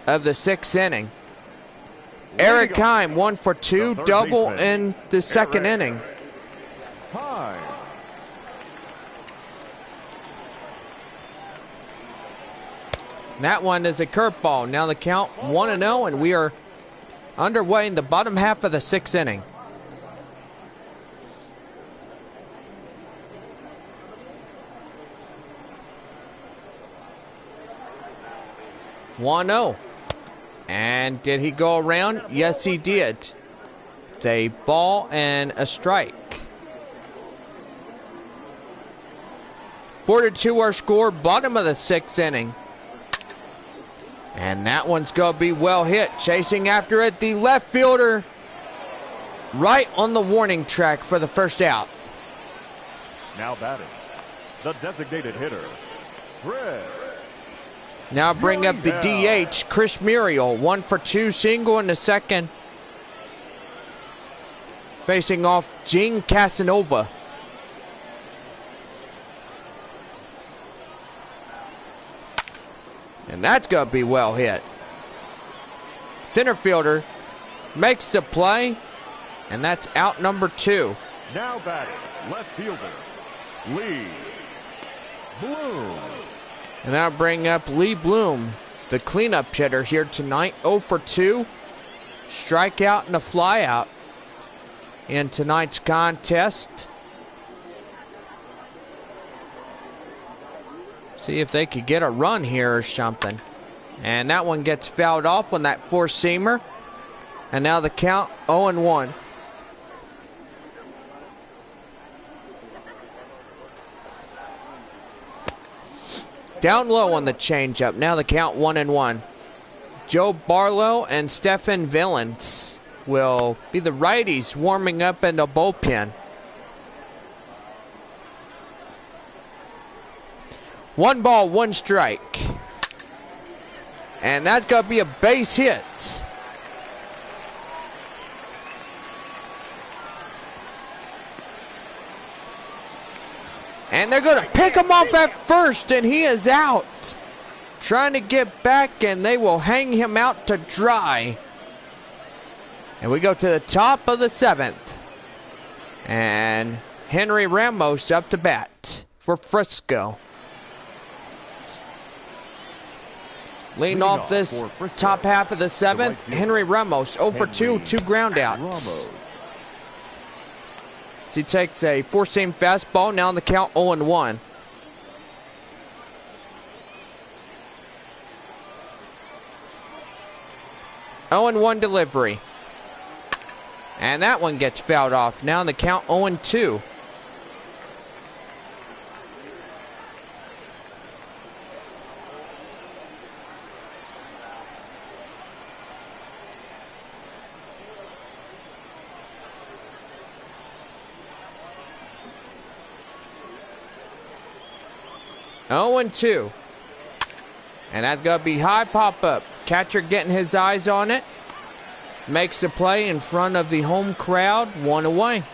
of the 6th inning. Eric Heim, 1 for 2, double in the second inning. That one is a curveball. Now the count 1-0, and we are underway in the bottom half of the 6th inning. (1-0). And did he go around? Yes, he did. It's a ball and a strike. 4-2 our score, bottom of the 6th inning. And that one's going to be well hit. Chasing after it, the left fielder right on the warning track for the first out. Now batting, the designated hitter, Chris. Now bring up the DH, Chris Muriel, 1 for 2, single in the second. Facing off Gene Casanova. And that's going to be well hit. Center fielder makes the play, and that's out number 2. Now batting, left fielder, Lee Bloom. And that'll bring up Lee Bloom, the cleanup hitter here tonight. 0 for 2. Strikeout and a flyout in tonight's contest. See if they could get a run here or something. And that one gets fouled off on that four-seamer. And now the count 0-1. Down low on the changeup. Now the count 1-1. Joe Barlow and Stephen Villains will be the righties warming up in the bullpen. 1 ball, 1 strike. And that's going to be a base hit. And they're going to pick him off at first, and he is out. Trying to get back, and they will hang him out to dry. And we go to the top of the 7th. And Henry Ramos up to bat for Frisco. Leading off this top half of the 7th, Henry Ramos 0 for 2, 2 ground outs. So he takes a four-seam fastball, now on the count 0-1. Oh and 1 delivery. And that one gets fouled off. Now on the count 0-2. Oh and 2. And that's going to be high pop-up. Catcher getting his eyes on it. Makes the play in front of the home crowd. 1 away.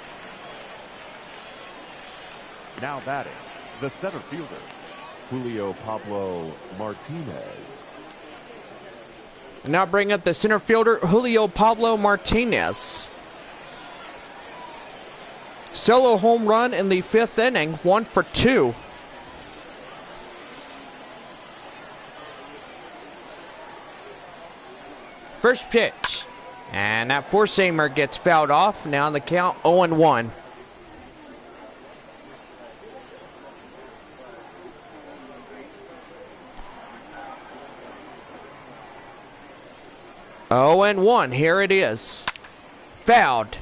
Now batting, the center fielder, Julio Pablo Martinez. And now bring up the center fielder, Julio Pablo Martinez. Solo home run in the 5th inning. 1 for 2. First pitch. And that four-seamer gets fouled off. Now on the count 0-1. Oh and 1. Here it is. Fouled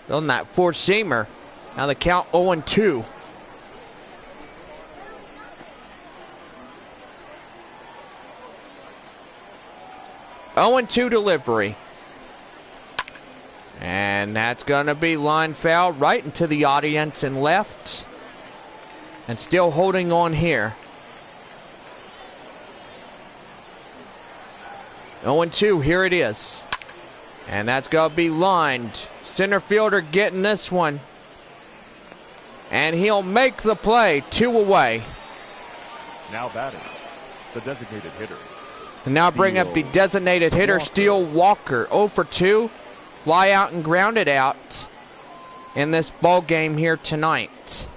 on that four-seamer. Now the count 0-2. Oh and 2 delivery. And that's going to be line foul right into the audience and left. And still holding on here. 0-2, here it is. And that's going to be lined. Center fielder getting this one. And he'll make the play. 2 away. Now batting, the designated hitter. And now bring up the designated hitter, STEELE Walker. 0 for 2. Fly out and grounded out in this ball game here tonight.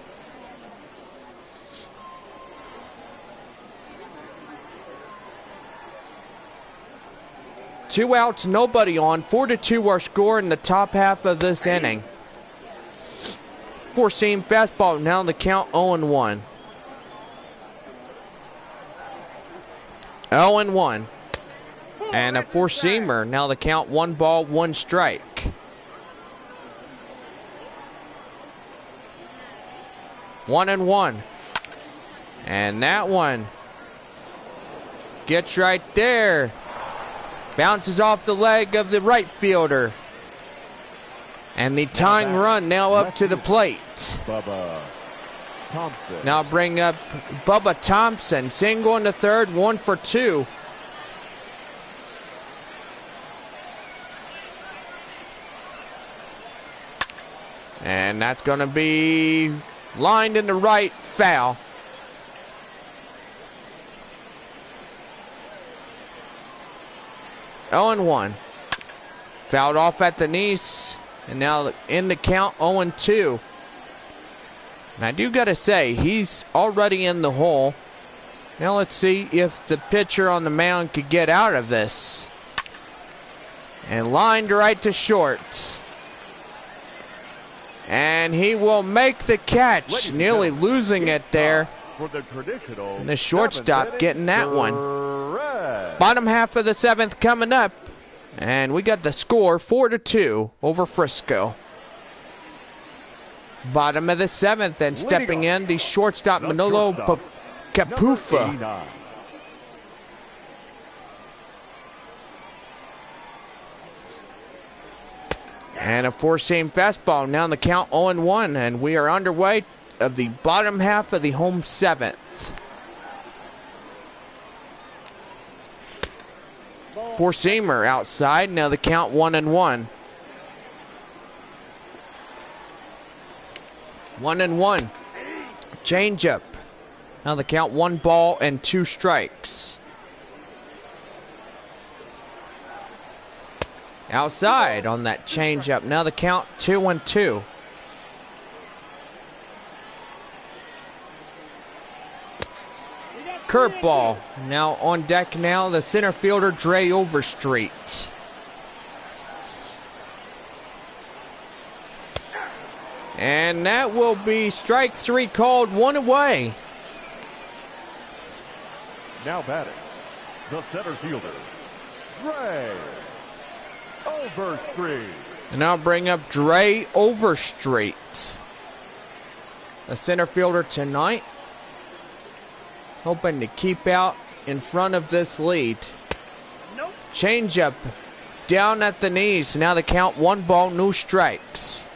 Two outs, nobody on. 4-2 our score in the top half of this inning. Four-seam fastball, now the count 0-1. 0-1. And a four-seamer. Now the count 1 ball, 1 strike. 1-1. And that one gets right there. Bounces off the leg of the right fielder. And the tying run now up to the plate. BUBBA Thompson. Now bring up BUBBA Thompson. Single in the 3rd, 1 for 2. And that's going to be lined in the right, foul. Oh and 1. Fouled off at the knees. And now in the count 0-2. And I do got to say, he's already in the hole. Now let's see if the pitcher on the mound could get out of this. And lined right to short. And he will make the catch, nearly losing it there. And the shortstop getting that one. Bottom half of the 7th coming up. And we got the score 4-2 over Frisco. Bottom of the 7th, and stepping in the shortstop Manolo Capufa. And a four-seam fastball. Now in the count 0-1, and we are underway of the bottom half of the home 7th. Four-seamer outside. Now the count 1-1. 1-1. Changeup. Now the count 1 ball and 2 strikes. Outside on that changeup. Now the count 2-2. Curveball. Now on deck now the center fielder Dre Overstreet. And that will be strike 3 called, 1 away. Now batting, the center fielder, Dre Overstreet. And now bring up Dre Overstreet, the center fielder tonight. Hoping to keep out in front of this lead. Nope. Changeup down at the knees. Now the count 1 ball, no strikes.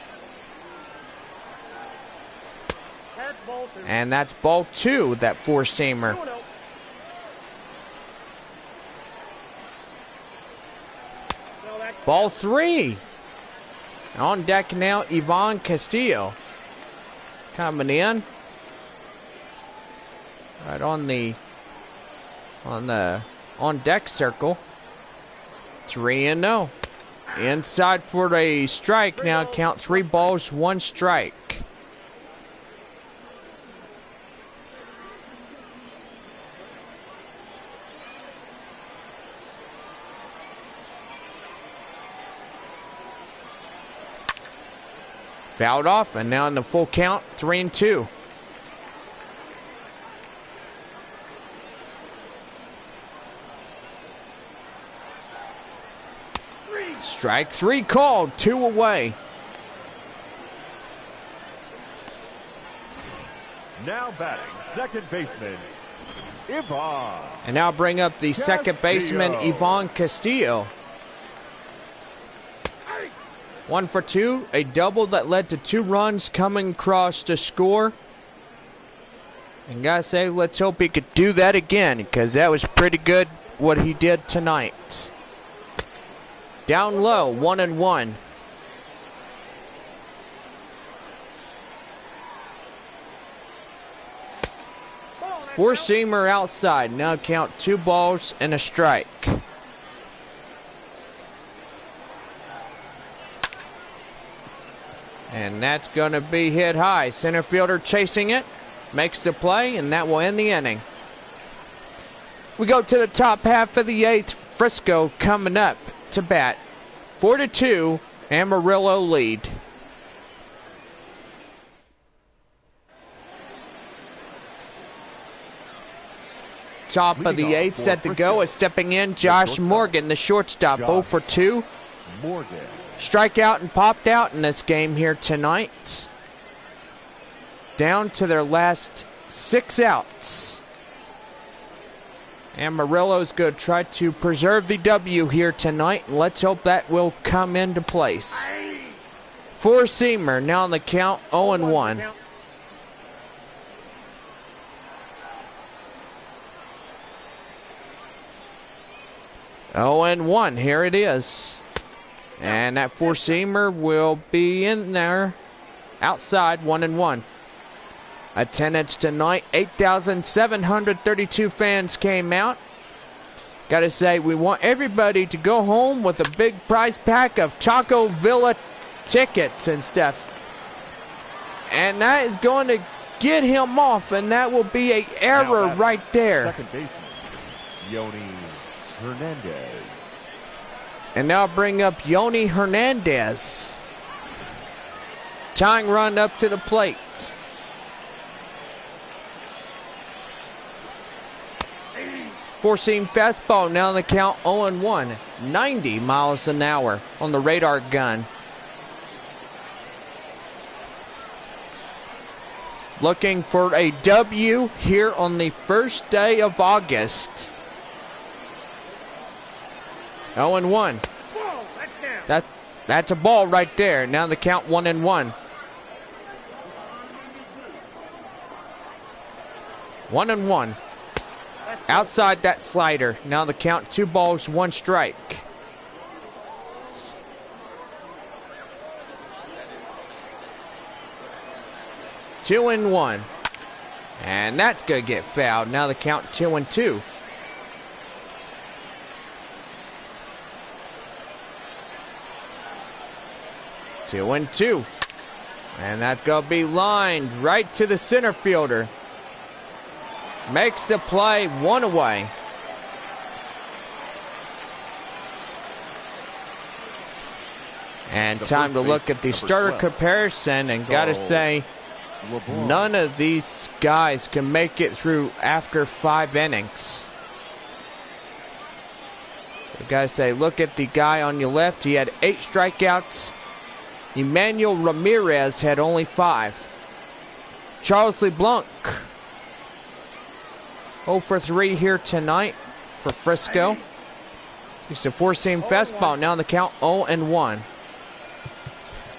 And that's ball 2, that four-seamer. Ball 3. On deck now, Ivan Castillo. Coming in. Right on the on deck circle. 3-0. Inside for a strike now. Count 3 balls, 1 strike. Fouled off, and now in the full count, 3-2. Strike 3 called, 2 away. Now batting, second baseman, Ivan. And now bring up the second baseman, Ivan Castillo. 1 for 2, a double that led to 2 runs coming across to score. And gotta say, let's hope he could do that again, because that was pretty good what he did tonight. Down low, 1-1. Four-seamer outside. Now count 2 balls and a strike. And that's going to be hit high. Center fielder chasing it. Makes the play, and that will end the inning. We go to the top half of the 8th. Frisco coming up to bat. 4-2, Amarillo lead. Top of the 8th set to go. Is stepping in Josh Morgan, the shortstop, 0 for 2. Morgan. Strikeout and popped out in this game here tonight. Down to their last 6 outs. Amarillo's going to try to preserve the W here tonight. And let's hope that will come into place. Four-seamer now on the count, 0-1. Oh, and 1. Here it is. And that four-seamer will be in there. Outside, 1-1. Attendance tonight, 8,732 fans came out. Gotta say, we want everybody to go home with a big prize pack of Taco Villa tickets and stuff. And that is going to get him off, and that will be an error right there. Second baseman, Yoni Hernandez. And now bring up Yoni Hernandez. Tying run up to the plate. Four-seam fastball, now on the count 0-1. 90 miles an hour on the radar gun. Looking for a W here on the first day of August. 0-1. That's a ball right there. Now the count 1-1. 1-1. Outside that slider. Now the count 2 balls, 1 strike. Two and 1. And that's going to get fouled. Now the count 2-2. Two and 2. And that's going to be lined right to the center fielder. Makes the play, 1 away. And time to look at the starter comparison, and gotta say, none of these guys can make it through after 5 innings. I gotta say, look at the guy on your left. He had 8 strikeouts. Emmanuel Ramirez had only 5. Charles LeBlanc, 0 for 3 here tonight for Frisco. It's a 4-seam fastball. Now on the count 0-1.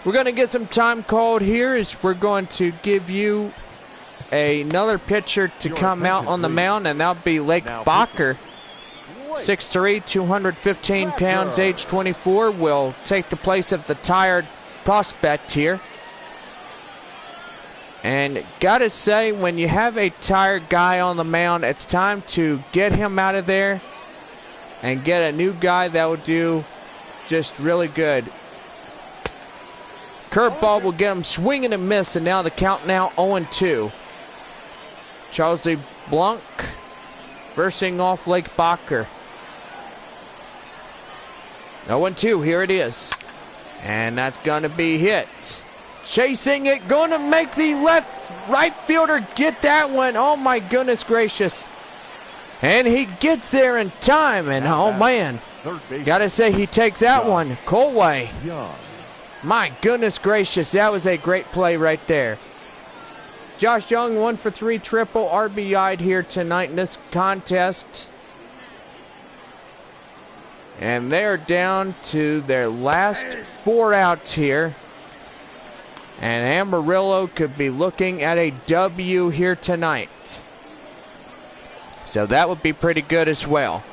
We're going to get some time called here as we're going to give you another pitcher to come out on the mound, and that'll be LEBLANC. 6'3", 215 pounds, age 24, will take the place of the tired prospect here. And gotta say, when you have a tired guy on the mound, it's time to get him out of there and get a new guy that will do just really good. Curveball will get him swinging and miss, and now the count now 0-2. Charles LeBlanc versing off LEBLANC. 0-2, here it is. And that's going to be hit. Chasing it, going to make the right fielder get that one. Oh my goodness gracious. And he gets there in time, and oh man, gotta say he takes that one. Colway. My goodness gracious, that was a great play right there. Josh Young, 1 for 3, triple RBI'd here tonight in this contest. And they're down to their last 4 outs here. And Amarillo could be looking at a W here tonight. So that would be pretty good as well.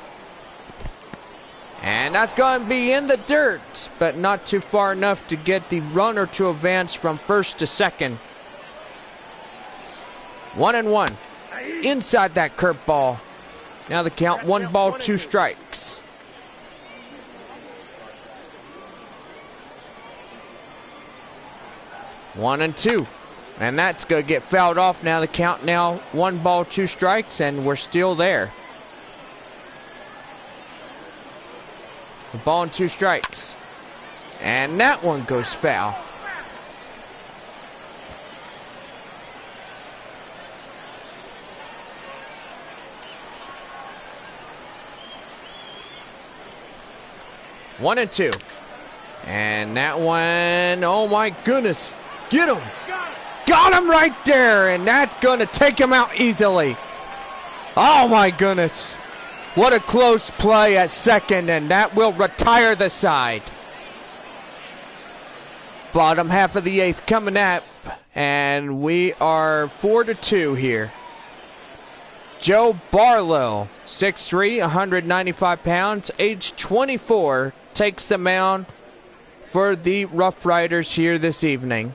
And that's going to be in the dirt, but not too far enough to get the runner to advance from first to second. 1-1. Inside that curveball. Now the count 1 ball, 2 strikes. One and 2. And that's going to get fouled off. Now the count now 1 ball, 2 strikes, and we're still there. A ball and 2 strikes. And that one goes foul. One and 2. And that one, oh my goodness. Get him. Got him right there, and that's going to take him out easily. Oh my goodness. What a close play at second, and that will retire the side. Bottom half of the 8th coming up, and we are 4-2 here. Joe Barlow, 6'3", 195 pounds, age 24, takes the mound for the RoughRiders here this evening.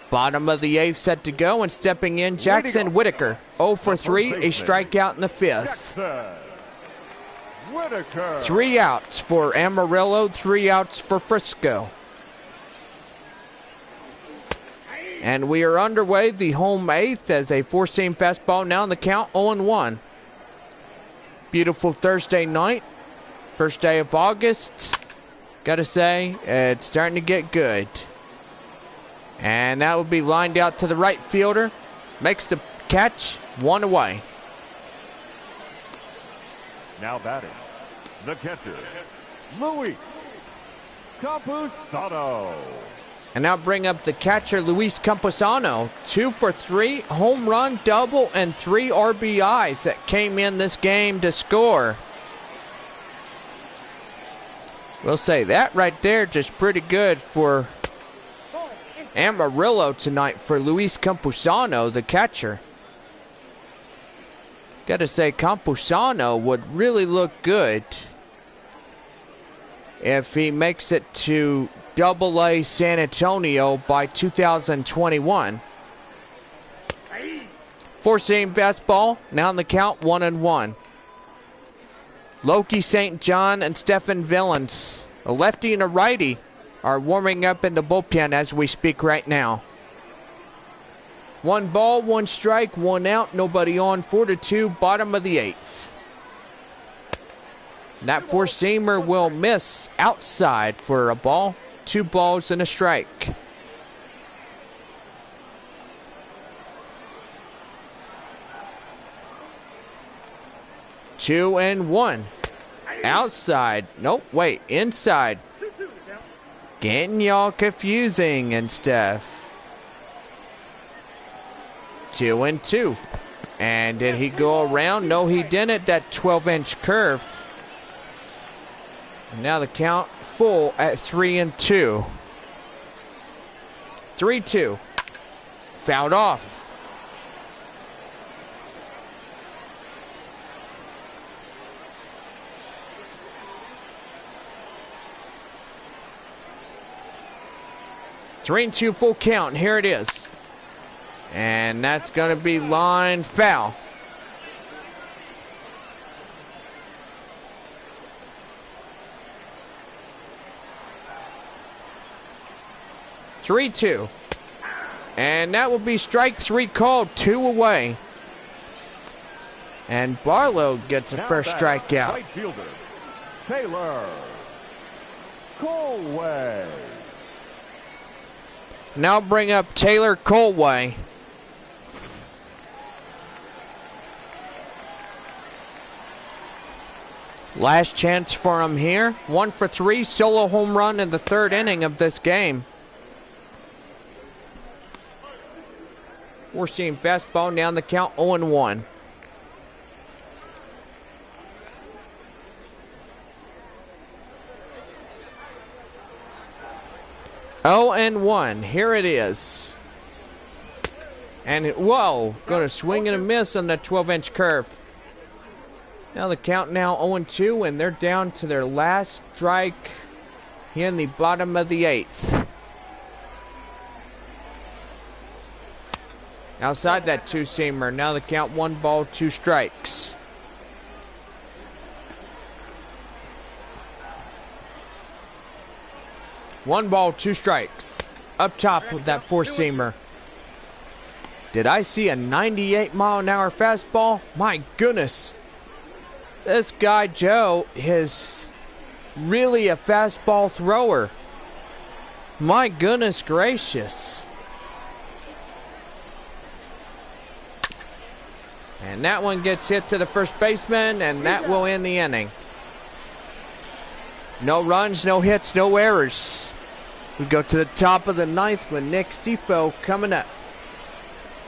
Bottom of the 8th set to go, and stepping in, Jackson Whittaker, 0 for 3, a strikeout in the 5th. Whittaker. 3 outs for Amarillo, 3 outs for Frisco. And we are underway, the home 8th, as a 4-seam fastball. Now in the count, 0-1. Beautiful Thursday night, first day of August. Gotta say, it's starting to get good. And that will be lined out to the right fielder. Makes the catch, 1 away. Now batting, the catcher, Luis Campusano. And now bring up the catcher, Luis Campusano. 2 for 3, home run, double, and 3 RBIs that came in this game to score. We'll say that right there just pretty good for Amarillo tonight for Luis Campusano, the catcher. Gotta say, Campusano would really look good if he makes it to AA San Antonio by 2021. 4-seam fastball, now in the count, 1-1. Loki St. John and Stephen Villains, a lefty and a righty, are warming up in the bullpen as we speak right now. 1 ball, 1 strike, 1 out, nobody on, 4-2, bottom of the 8th. That 4-seamer will miss outside for a ball. 2 balls and a strike. Two and 1. Outside. Nope, wait, inside. Getting y'all confusing and stuff. 2-2. And did he go around? No, he didn't. That 12-inch curve. And now the count full at 3-2. 3-2. Fouled off. Three and 2 full count. Here it is. And that's going to be line foul. Three, 2. And that will be strike 3 called, 2 away. And Barlow gets a first strikeout. Right fielder, Taylor Colway. Now bring up Taylor Colway. Last chance for him here. 1 for 3, solo home run in the 3rd inning of this game. 4-seam fastball, down the count, 0-1. Oh, and 1. Here it is. And whoa, going to swing and a miss on that 12-inch curve. Now the count now 0-2, and they're down to their last strike here in the bottom of the 8th. Outside that 2-seamer. Now the count 1 ball, 2 strikes. One ball, 2 strikes. Up top with that 4-seamer. Did I see a 98-mile-an-hour fastball? My goodness. This guy, Joe, is really a fastball thrower. My goodness gracious. And that one gets hit to the first baseman, and that will end the inning. No runs, no hits, no errors. We go to the top of the 9th with Nick Sifo coming up.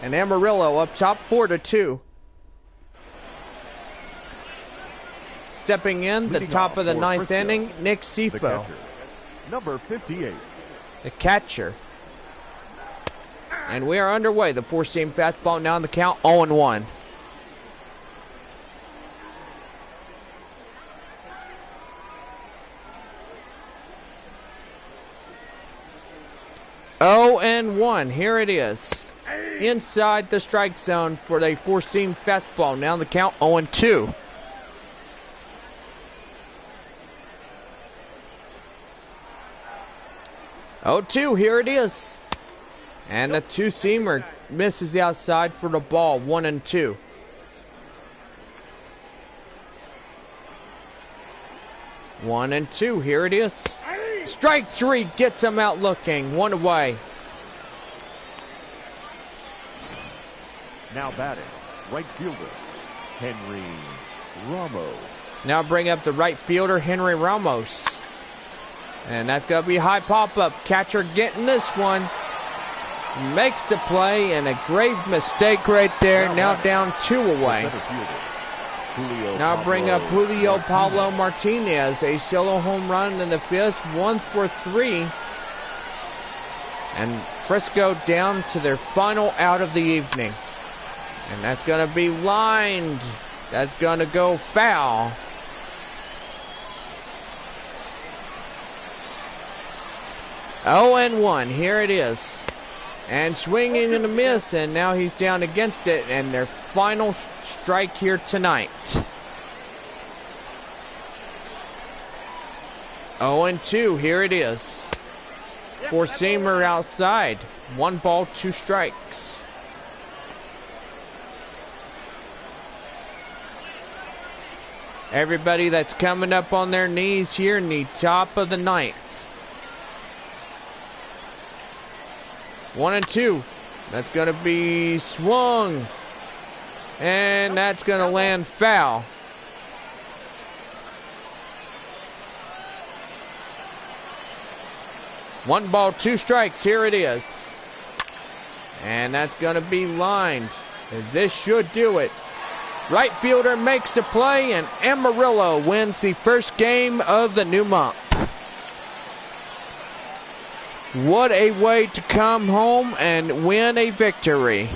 And Amarillo up top, 4-2. Stepping in, the top of the 9th inning, Nick Sifo. Number 58. The catcher. And we are underway. The 4-seam fastball now on the count, 0-1. Oh, and 1. Here it is. Inside the strike zone for the 4-seam fastball. Now the count 0-2. 0-2, here it is. And the two-seamer misses the outside for the ball, 1-2. One and two, here it is. Strike three gets him out looking, one away. Now batting, right fielder, Henry Ramos. Now bring up the right fielder, Henry Ramos. And that's going to be high pop-up. Catcher getting this one. Makes the play, and a grave mistake right there. Now down 2 away. Now bring up Julio Pablo Martinez, a solo home run in the 5th, 1 for 3. And Frisco down to their final out of the evening. And that's going to be lined. That's going to go foul. Oh, and 1, here it is. And swinging and a miss, and now he's down against it, and their final strike here tonight. 0-2, here it is. Four-seamer outside. 1 ball, 2 strikes. Everybody that's coming up on their knees here in the top of the 9th. 1-2. That's going to be swung. And that's going to land foul. One ball, 2 strikes. Here it is. And that's going to be lined. And this should do it. Right fielder makes the play, and Amarillo wins the first game of the new month. What a way to come home and win a victory.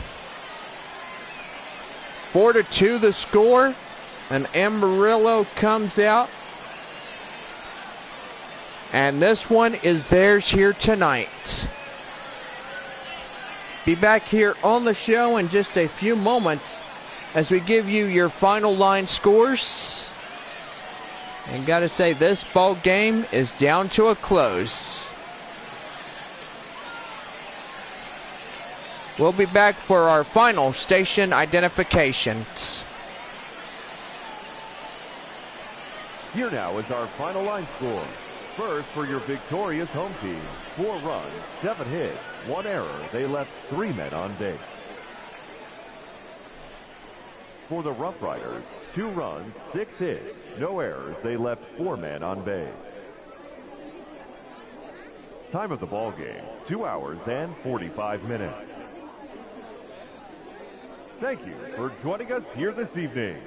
4-2 the score, and Amarillo comes out. And this one is theirs here tonight. Be back here on the show in just a few moments as we give you your final line scores. And gotta say, this ball game is down to a close. We'll be back for our final station identifications. Here now is our final line score. First, for your victorious home team, 4 runs, 7 hits, 1 error. They left 3 men on base. For the RoughRiders, 2 runs, 6 hits, no errors. They left 4 men on base. Time of the ball game, 2 hours and 45 minutes. Thank you for joining us here this evening.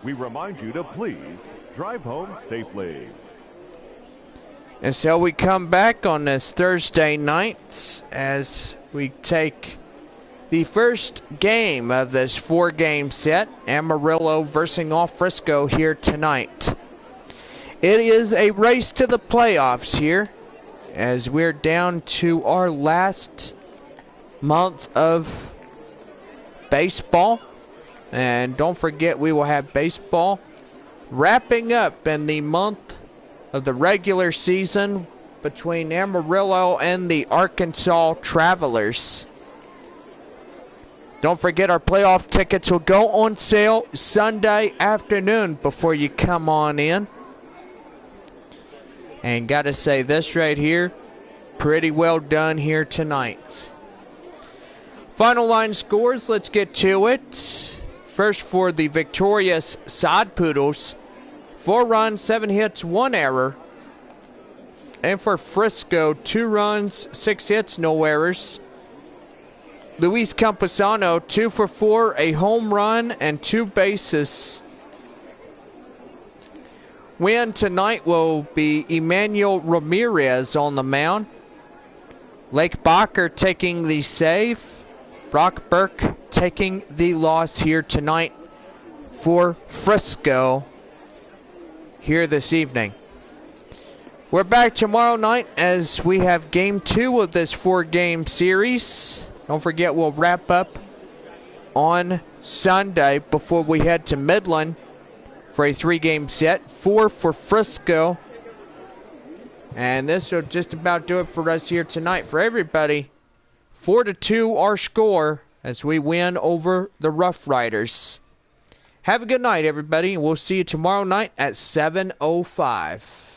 We remind you to please drive home safely. And so we come back on this Thursday night as we take the first game of this 4-game set, Amarillo versus off Frisco here tonight. It is a race to the playoffs here as we're down to our last month of baseball. And don't forget, we will have baseball wrapping up in the month of the regular season between Amarillo and the Arkansas Travelers. Don't forget, our playoff tickets will go on sale Sunday afternoon before you come on in. And gotta say, this right here, pretty well done here tonight. Final line scores, let's get to it. First, for the victorious Sod Poodles, 4 runs, 7 hits, 1 error. And for Frisco, 2 runs, 6 hits, no errors. Luis Campusano, 2 for 4, a home run and 2 bases. Win tonight will be Emmanuel Ramirez on the mound. Lake Bacher taking the save. Brock Burke taking the loss here tonight for Frisco here this evening. We're back tomorrow night as we have game 2 of this 4-game series. Don't forget, we'll wrap up on Sunday before we head to Midland for a 3-game set. 4 for Frisco, And this will just about do it for us here tonight. For everybody, 4-2 our score as we win over the RoughRiders. Have a good night, everybody, and we'll see you tomorrow night at 7:05.